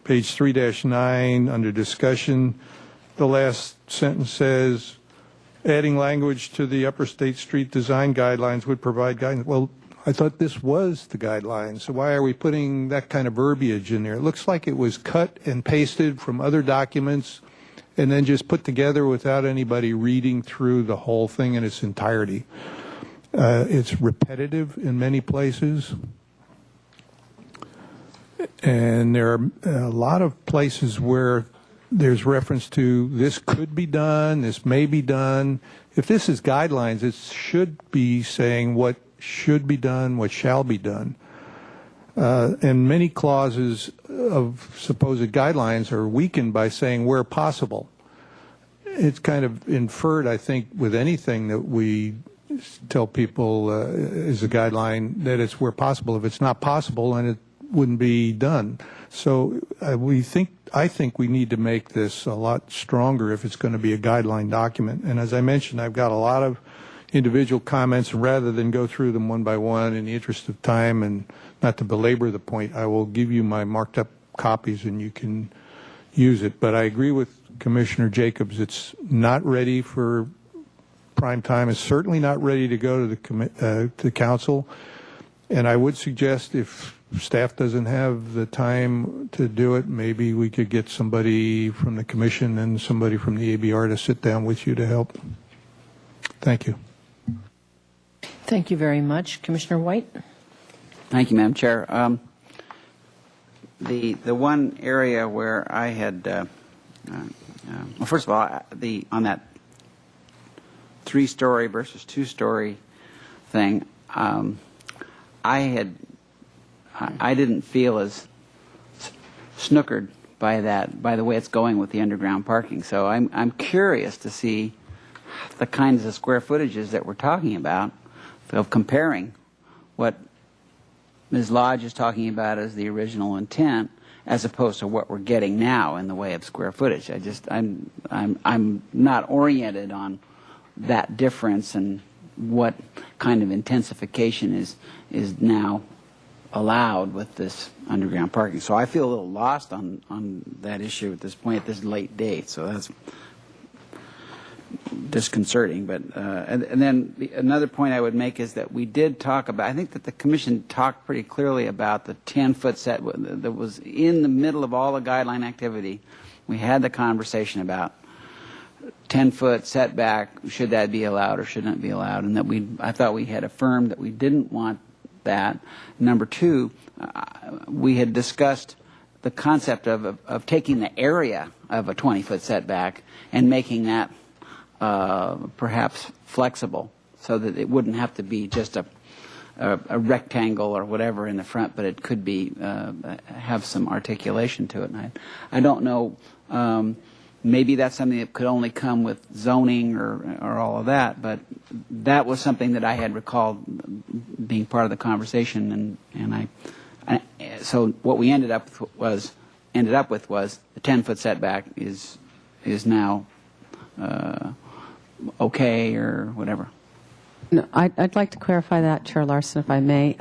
page 3-9 under discussion. The last sentence says, adding language to the Upper State Street design guidelines would provide guidance. Well, I thought this was the guidelines, so why are we putting that kind of verbiage in there? It looks like it was cut and pasted from other documents and then just put together without anybody reading through the whole thing in its entirety. It's repetitive in many places, and there are a lot of places where there's reference to this could be done, this may be done. If this is guidelines, it should be saying what should be done, what shall be done. And many clauses of supposed guidelines are weakened by saying where possible. It's kind of inferred, I think, with anything that we tell people is a guideline, that it's where possible. If it's not possible, then it wouldn't be done. So I think we need to make this a lot stronger if it's going to be a guideline document. And as I mentioned, I've got a lot of individual comments, and rather than go through them one by one in the interest of time and not to belabor the point, I will give you my marked up copies and you can use it. But I agree with Commissioner Jacobs. It's not ready for prime time. It's certainly not ready to go to the council. And I would suggest if staff doesn't have the time to do it, maybe we could get somebody from the commission and somebody from the ABR to sit down with you to help. Thank you. Thank you very much. Commissioner White? Thank you, Madam Chair. The one area where I had, well, first of all, on that 3-story versus 2-story thing, I didn't feel as snookered by that, by the way it's going with the underground parking. So I'm curious to see the kinds of square footages that we're talking about, of comparing what Ms. Lodge is talking about as the original intent, as opposed to what we're getting now in the way of square footage. I'm not oriented on that difference and what kind of intensification is now allowed with this underground parking. So I feel a little lost on that issue at this point, at this late date. So that's disconcerting. But and then another point I would make is that we did talk about, I think that the commission talked pretty clearly about the 10-foot set that was in the middle of all the guideline activity. We had the conversation about 10-foot setback, should that be allowed or shouldn't it be allowed, and that I thought we had affirmed that we didn't want that. Number two, we had discussed the concept of taking the area of a 20-foot setback and making that perhaps flexible so that it wouldn't have to be just a rectangle or whatever in the front, but it could be have some articulation to it. And I don't know maybe that's something that could only come with zoning or all of that, but that was something that I had recalled being part of the conversation, and so what we ended up with was the 10-foot setback is now okay or whatever. No, I'd like to clarify that, Chair Larson, if I may.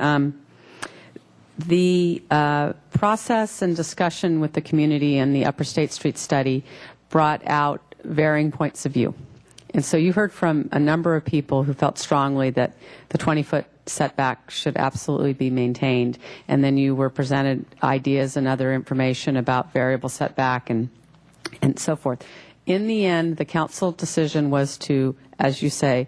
The process and discussion with the community and the Upper State Street study brought out varying points of view. And so you heard from a number of people who felt strongly that the 20-foot setback should absolutely be maintained. And then you were presented ideas and other information about variable setback and so forth. In the end, the council decision was to, as you say,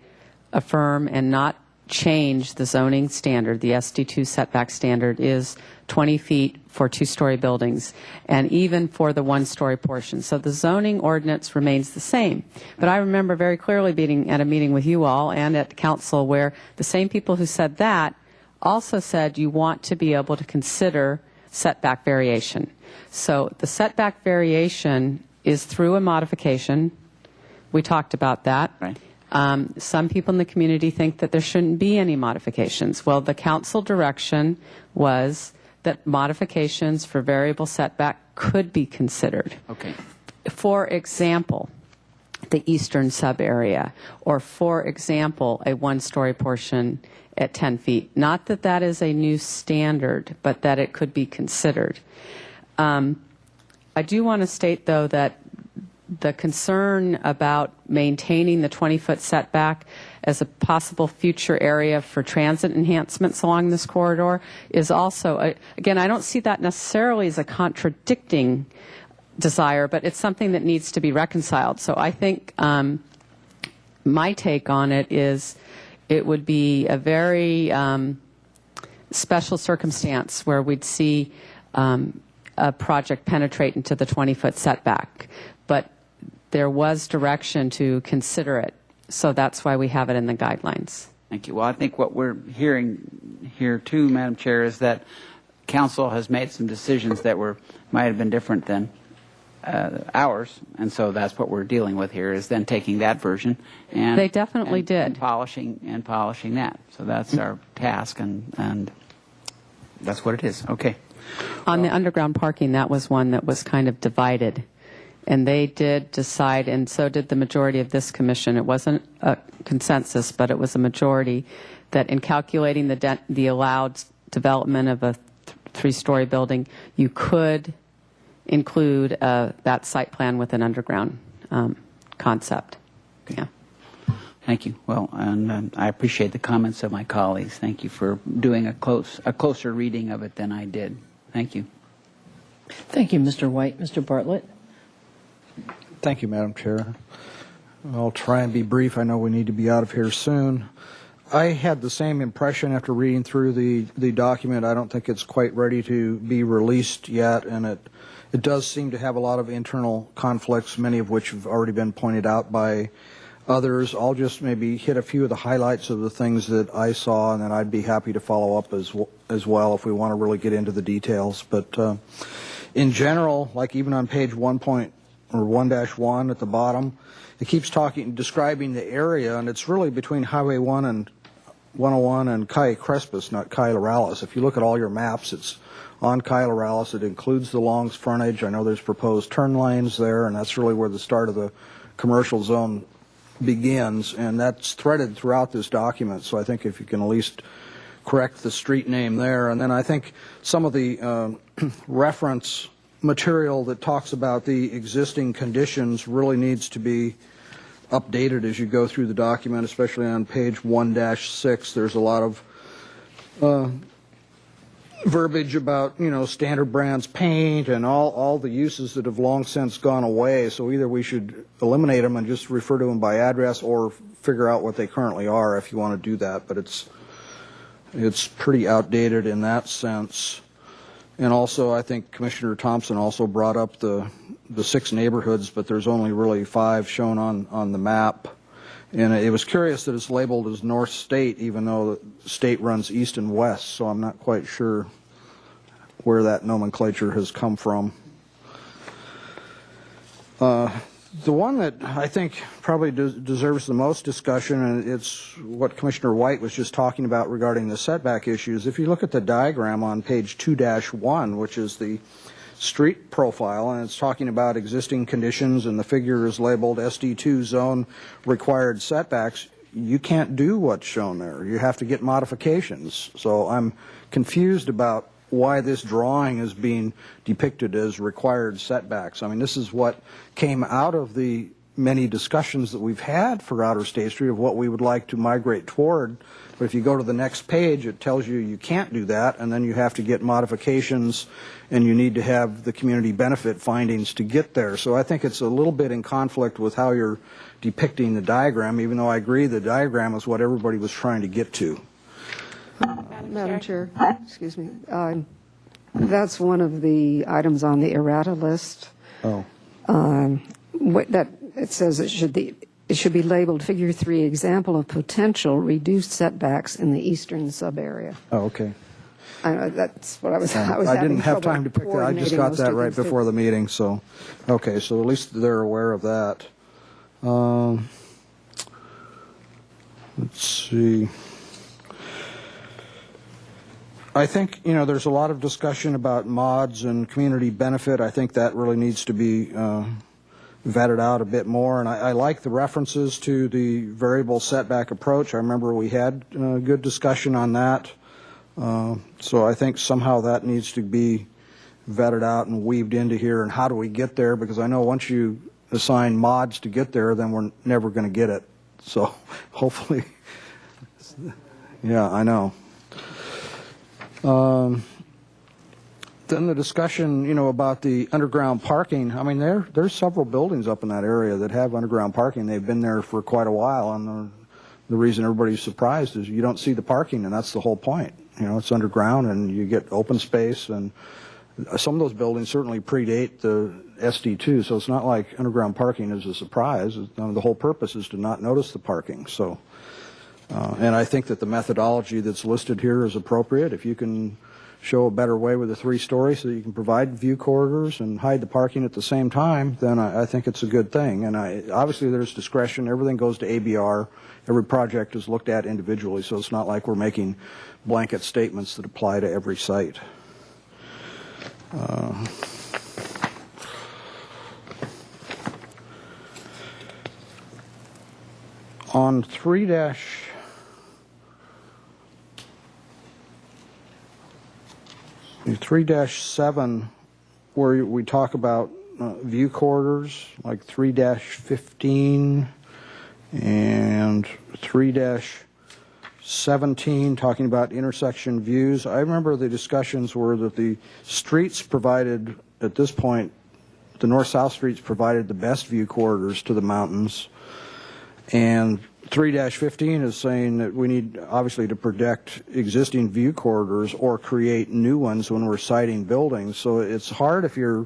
affirm and not change the zoning standard. The SD2 setback standard is 20 feet for two-story buildings and even for the one-story portion. So the zoning ordinance remains the same. But I remember very clearly being at a meeting with you all and at council where the same people who said that also said you want to be able to consider setback variation. So the setback variation is through a modification. We talked about that. Right. Some people in the community think that there shouldn't be any modifications. Well, the council direction was that modifications for variable setback could be considered. Okay. For example, the eastern sub area, or for example, a one-story portion at 10 feet. Not that that is a new standard, but that it could be considered. I do want to state, though, that the concern about maintaining the 20-foot setback as a possible future area for transit enhancements along this corridor is also, again, I don't see that necessarily as a contradicting desire, but it's something that needs to be reconciled. So I think my take on it is it would be a very special circumstance where we'd see a project penetrate into the 20-foot setback. But there was direction to consider it, so that's why we have it in the guidelines. Thank you. Well, I think what we're hearing here too, Madam Chair, is that Council has made some decisions that might have been different than ours, and so that's what we're dealing with here, is then taking that version and they definitely did and polishing that. So that's our task, and that's what it is. Okay. On the underground parking, that was one that was kind of divided. And they did decide, and so did the majority of this commission. It wasn't a consensus, but it was a majority, that in calculating the allowed development of a three-story building, you could include that site plan with an underground concept. Okay. Yeah. Thank you. Well, and I appreciate the comments of my colleagues. Thank you for doing a closer reading of it than I did. Thank you. Thank you, Mr. White. Mr. Bartlett? Thank you, Madam Chair. I'll try and be brief. I know we need to be out of here soon. I had the same impression after reading through the document. I don't think it's quite ready to be released yet, and it does seem to have a lot of internal conflicts, many of which have already been pointed out by others. I'll just maybe hit a few of the highlights of the things that I saw, and then I'd be happy to follow up as well if we want to really get into the details. But in general, like even on page 1-1 at the bottom, it keeps describing the area, and it's really between Highway 1 and 101 and Calle Crespus, not Calle Rallis. If you look at all your maps, it's on Calle Rallis. It includes the Longs frontage. I know there's proposed turn lanes there, and that's really where the start of the commercial zone begins, and that's threaded throughout this document. So I think if you can at least correct the street name there. And then I think some of the reference material that talks about the existing conditions really needs to be updated as you go through the document, especially on page 1-6. There's a lot of verbiage about, Standard Brands paint and all the uses that have long since gone away. So either we should eliminate them and just refer to them by address, or figure out what they currently are if you want to do that. But it's pretty outdated in that sense. And also, I think Commissioner Thompson also brought up the 6 neighborhoods, but there's only really 5 shown on the map. And it was curious that it's labeled as North State, even though the state runs east and west, so I'm not quite sure where that nomenclature has come from. The one that I think probably deserves the most discussion, and it's what Commissioner White was just talking about regarding the setback issues. If you look at the diagram on page 2-1, which is the street profile, and it's talking about existing conditions, and the figure is labeled SD2 zone required setbacks, you can't do what's shown there. You have to get modifications. So I'm confused about why this drawing is being depicted as required setbacks. I mean, this is what came out of the many discussions that we've had for Outer State Street of what we would like to migrate toward. But if you go to the next page, it tells you you can't do that, and then you have to get modifications, and you need to have the community benefit findings to get there. So I think it's a little bit in conflict with how you're depicting the diagram, even though I agree the diagram is what everybody was trying to get to. Madam Chair, excuse me. That's one of the items on the errata list. Oh. That it says it should be labeled Figure 3, example of potential reduced setbacks in the eastern sub-area. Oh, okay. I know, that's what I was I didn't have trouble time to pick that. I just coordinating got those that two right things. before the meeting, so, okay, so at least they're aware of that. Let's see. I think, there's a lot of discussion about mods and community benefit. I think that really needs to be vetted out a bit more, and I like the references to the variable setback approach. I remember we had good discussion on that. So I think somehow that needs to be vetted out and weaved into here, and how do we get there? Because I know once you assign mods to get there, then we're never going to get it. So hopefully, yeah, I know. Then the discussion, about the underground parking. I mean, there's several buildings up in that area that have underground parking. They've been there for quite a while, and the reason everybody's surprised is you don't see the parking, and that's the whole point. It's underground, and you get open space, and some of those buildings certainly predate the SD2, so it's not like underground parking is a surprise. The whole purpose is to not notice the parking. So, and I think that the methodology that's listed here is appropriate. If you can show a better way with a 3-story so that you can provide view corridors and hide the parking at the same time, then I think it's a good thing. And obviously there's discretion. Everything goes to ABR. Every project is looked at individually, so it's not like we're making blanket statements that apply to every site. On 3-7, where we talk about view corridors, like 3-15 and 3-17, talking about intersection views. I remember the discussions were that the streets provided, at this point, the north-south streets provided the best view corridors to the mountains. And 3-15 is saying that we need, obviously, to protect existing view corridors or create new ones when we're siting buildings. So it's hard if you're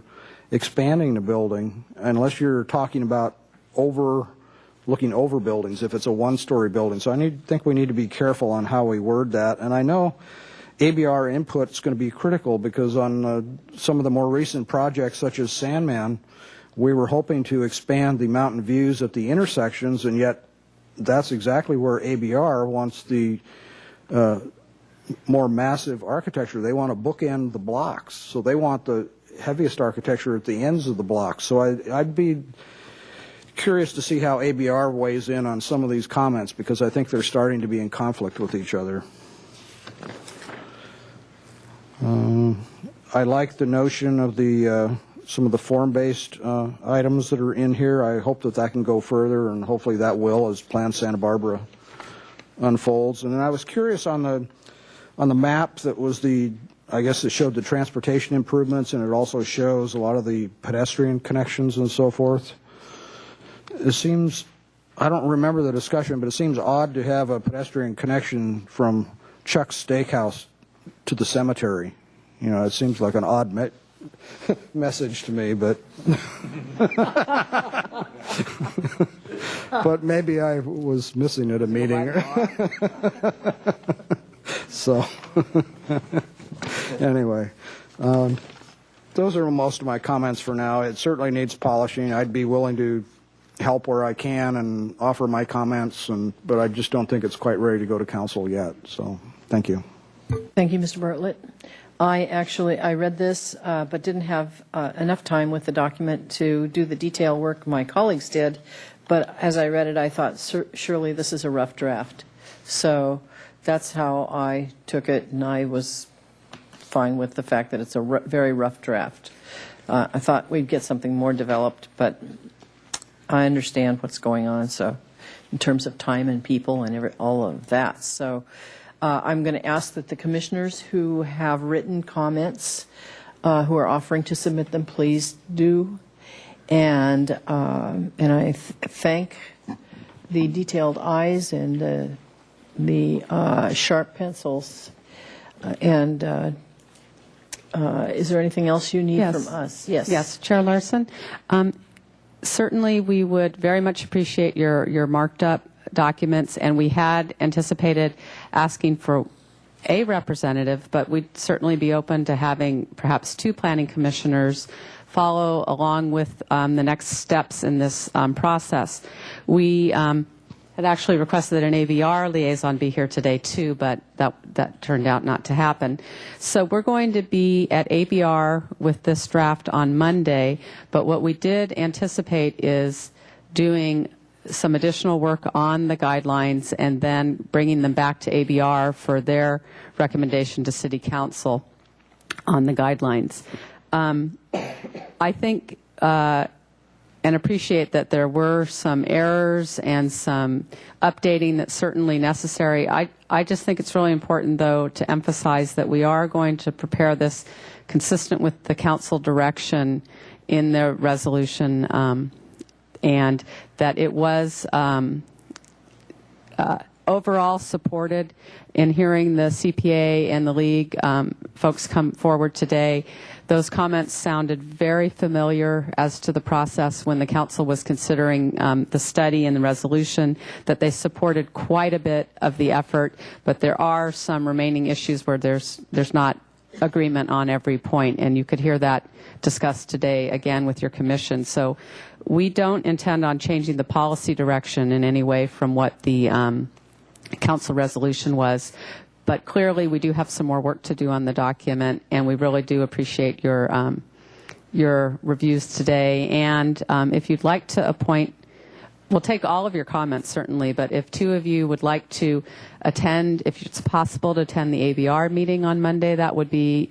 expanding the building, unless you're talking about looking over buildings, if it's a 1-story building. So I think we need to be careful on how we word that. And I know ABR input is going to be critical, because on some of the more recent projects, such as Sandman, we were hoping to expand the mountain views at the intersections, and yet that's exactly where ABR wants the more massive architecture. They want to bookend the blocks, so they want the heaviest architecture at the ends of the blocks. So I'd be curious to see how ABR weighs in on some of these comments, because I think they're starting to be in conflict with each other. I like the notion of some of the form-based items that are in here. I hope that can go further, and hopefully that will, as Plan Santa Barbara unfolds. And then I was curious on the map that was I guess it showed the transportation improvements, and it also shows a lot of the pedestrian connections and so forth. It seems, I don't remember the discussion, but it seems odd to have a pedestrian connection from Chuck's Steakhouse to the cemetery. It seems like an odd message to me, but but maybe I was missing at a meeting. So anyway, those are most of my comments for now. It certainly needs polishing. I'd be willing to help where I can and offer my comments, but I just don't think it's quite ready to go to council yet. So thank you. Thank you, Mr. Bartlett. I read this, but didn't have enough time with the document to do the detail work my colleagues did. But as I read it, I thought, surely this is a rough draft. So that's how I took it, and I was fine with the fact that it's a very rough draft. I thought we'd get something more developed, but I understand what's going on, so in terms of time and people and all of that. So I'm going to ask that the commissioners who have written comments, who are offering to submit them, please do. And I thank the detailed eyes and the sharp pencils. Is there anything else you need from us? Yes. Yes, Chair Larson. Certainly, we would very much appreciate your marked up documents, and we had anticipated asking for a representative, but we'd certainly be open to having perhaps 2 planning commissioners follow along with the next steps in this process. We had actually requested that an ABR liaison be here today too, but that turned out not to happen. So we're going to be at ABR with this draft on Monday, but what we did anticipate is doing some additional work on the guidelines and then bringing them back to ABR for their recommendation to City Council on the guidelines. I think and appreciate that there were some errors and some updating that's certainly necessary. I just think it's really important, though, to emphasize that we are going to prepare this consistent with the council direction in the resolution, and that it was overall supported. In hearing the CPA and the League folks come forward today, those comments sounded very familiar as to the process when the council was considering the study and the resolution, that they supported quite a bit of the effort, but there are some remaining issues where there's not agreement on every point, and you could hear that discussed today again with your commission. So we don't intend on changing the policy direction in any way from what the council resolution was. But clearly, we do have some more work to do on the document, and we really do appreciate your reviews today. And if you'd like to appoint, we'll take all of your comments, certainly, but if 2 of you would like to attend, if it's possible to attend the ABR meeting on Monday, that would be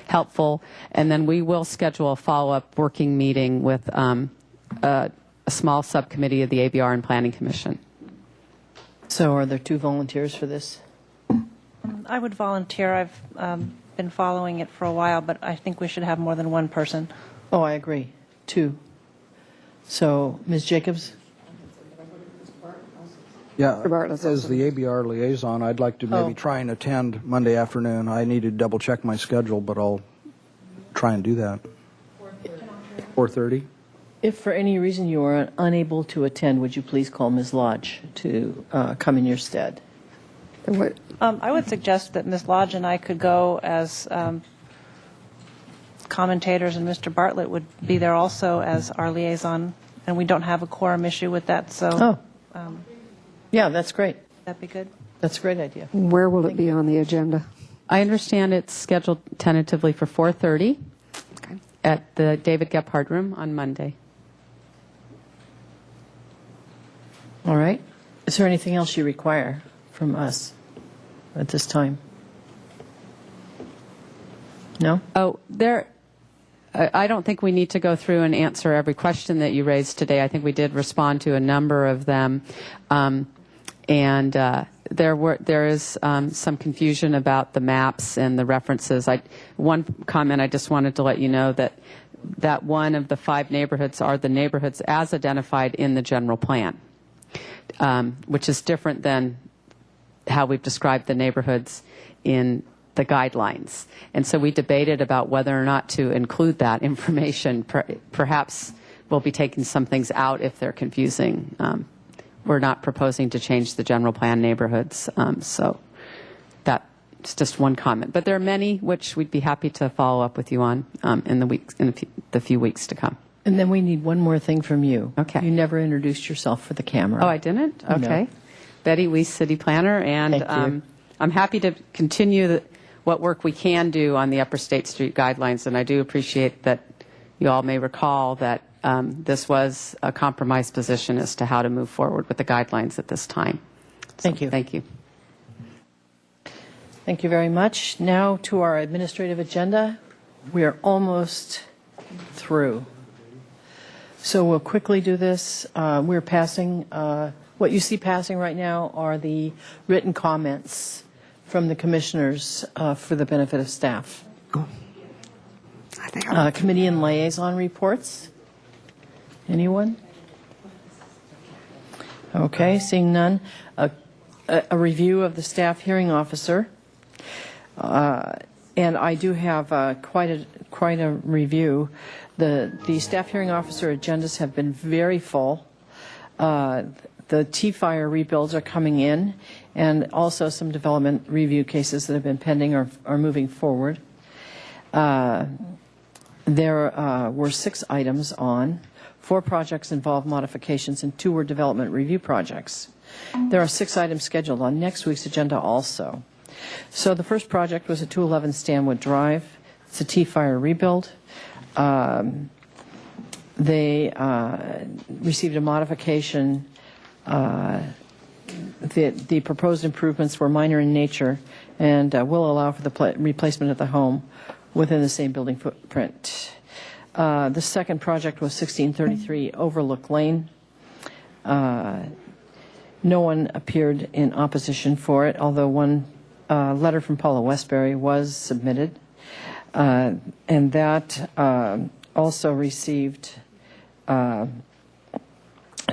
helpful. And then we will schedule a follow-up working meeting with a small subcommittee of the ABR and Planning Commission. So are there 2 volunteers for this? I would volunteer. I've been following it for a while, but I think we should have more than 1 person. Oh, I agree. 2. So, Ms. Jacobs? Yeah, as the ABR liaison, I'd like to maybe try and attend Monday afternoon. I need to double check my schedule, but I'll try and do that. 4:30? If for any reason you are unable to attend, would you please call Ms. Lodge to come in your stead? I would suggest that Ms. Lodge and I could go as commentators, and Mr. Bartlett would be there also as our liaison, and we don't have a quorum issue with that. So, yeah, that's great. That'd be good. That's a great idea. Where will it be on the agenda? I understand it's scheduled tentatively for 4:30 at the David Gephardt Room on Monday. All right. Is there anything else you require from us at this time? No? Oh, I don't think we need to go through and answer every question that you raised today. I think we did respond to a number of them. There is some confusion about the maps and the references. One comment I just wanted to let you know that one of the 5 neighborhoods are the neighborhoods as identified in the general plan, which is different than how we've described the neighborhoods in the guidelines. And so we debated about whether or not to include that information. Perhaps we'll be taking some things out if they're confusing. We're not proposing to change the general plan neighborhoods. So that's just one comment. But there are many which we'd be happy to follow up with you on in the few weeks to come. And then we need one more thing from you. Okay. You never introduced yourself for the camera. Oh, I didn't? Okay. No. Betty Weiss, City Planner, and Thank you. I'm happy to continue what work we can do on the Upper State Street guidelines, and I do appreciate that you all may recall that this was a compromise position as to how to move forward with the guidelines at this time. Thank you. Thank you. Thank you very much. Now to our administrative agenda. We are almost through. So we'll quickly do this. We're passing, what you see passing right now are the written comments from the commissioners for the benefit of staff. I think Committee and liaison reports. Anyone? Okay, seeing none. A review of the staff hearing officer. And I do have quite a review. The staff hearing officer agendas have been very full. The T-Fire rebuilds are coming in, and also some development review cases that have been pending are moving forward. There were 6 items on. 4 projects involved modifications, and 2 were development review projects. There are 6 items scheduled on next week's agenda also. So the first project was at 211 Stanwood Drive. It's a T-Fire rebuild. They received a modification. The proposed improvements were minor in nature and will allow for the replacement of the home within the same building footprint. The second project was 1633 Overlook Lane. No one appeared in opposition for it, although one letter from Paula Westbury was submitted. And that also received a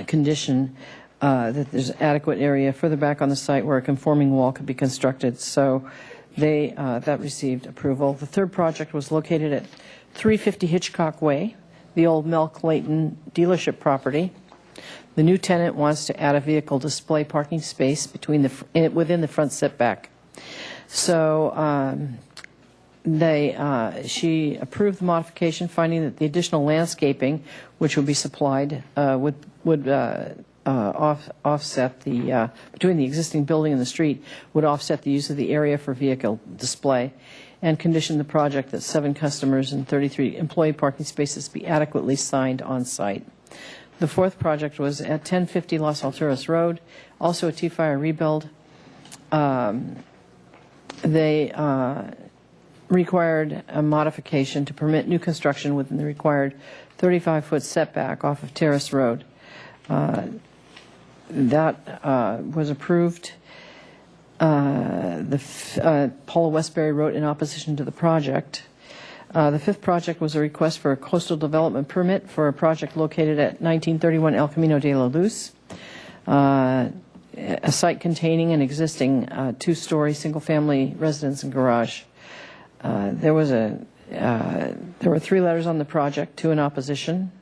condition that there's adequate area further back on the site where a conforming wall could be constructed. So that received approval. The third project was located at 350 Hitchcock Way, the old Mel Clayton dealership property. The new tenant wants to add a vehicle display parking space within the front setback. So she approved the modification, finding that the additional landscaping, which would be supplied, would offset the between the existing building and the street, would offset the use of the area for vehicle display, and conditioned the project that 7 customers and 33 employee parking spaces be adequately signed on site. The fourth project was at 1050 Los Alturas Road, also a T-Fire rebuild. They required a modification to permit new construction within the required 35-foot setback off of Terrace Road. That was approved. Paula Westbury wrote in opposition to the project. The fifth project was a request for a coastal development permit for a project located at 1931 El Camino de la Luz, a site containing an existing 2-story single-family residence and garage. There were 3 letters on the project, 2 in opposition.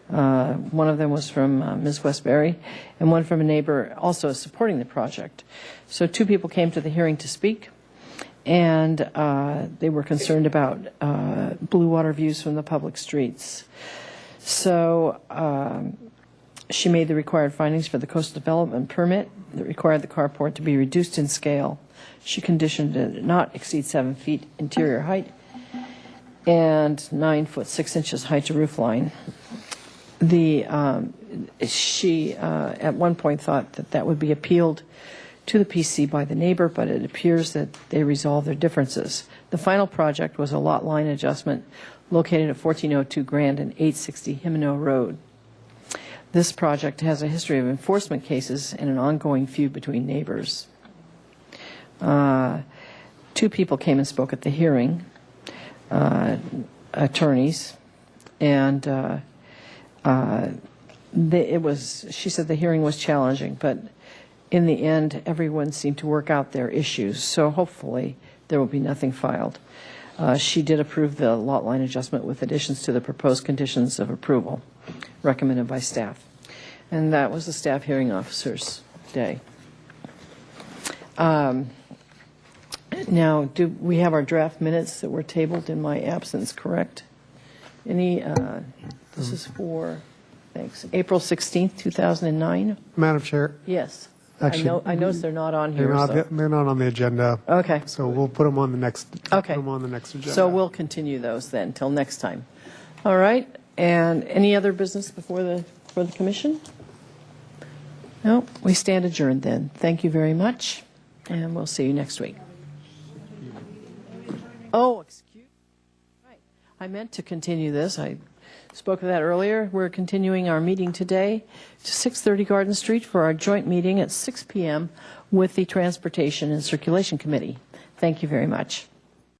One of them was from Ms. Westbury, and one from a neighbor also supporting the project. So 2 people came to the hearing to speak, and they were concerned about blue water views from the public streets. So she made the required findings for the coastal development permit that required the carport to be reduced in scale. She conditioned it not exceed 7 feet interior height and 9 foot 6 inches height to roof line. She at one point thought that would be appealed to the PC by the neighbor, but it appears that they resolved their differences. The final project was a lot line adjustment located at 1402 Grand and 860 Himino Road. This project has a history of enforcement cases and an ongoing feud between neighbors. 2 people came and spoke at the hearing, attorneys, and she said the hearing was challenging, but in the end, everyone seemed to work out their issues, so hopefully there will be nothing filed. She did approve the lot line adjustment with additions to the proposed conditions of approval recommended by staff. And that was the staff hearing officer's day. Now, do we have our draft minutes that were tabled in my absence, correct? Any This is for, thanks, April 16th, 2009? Madam Chair, Yes. Actually, I noticed they're not on they're here. not, so- they're not on the agenda. Okay. So we'll put them on the next. Okay. Put them on the next agenda. So we'll continue those then till next time. All right. And any other business for the commission? No, we stand adjourned then. Thank you very much, and we'll see you next week. Oh, excuse me. Right. I meant to continue this. I spoke of that earlier. We're continuing our meeting today to 630 Garden Street for our joint meeting at 6 p.m. with the Transportation and Circulation Committee. Thank you very much.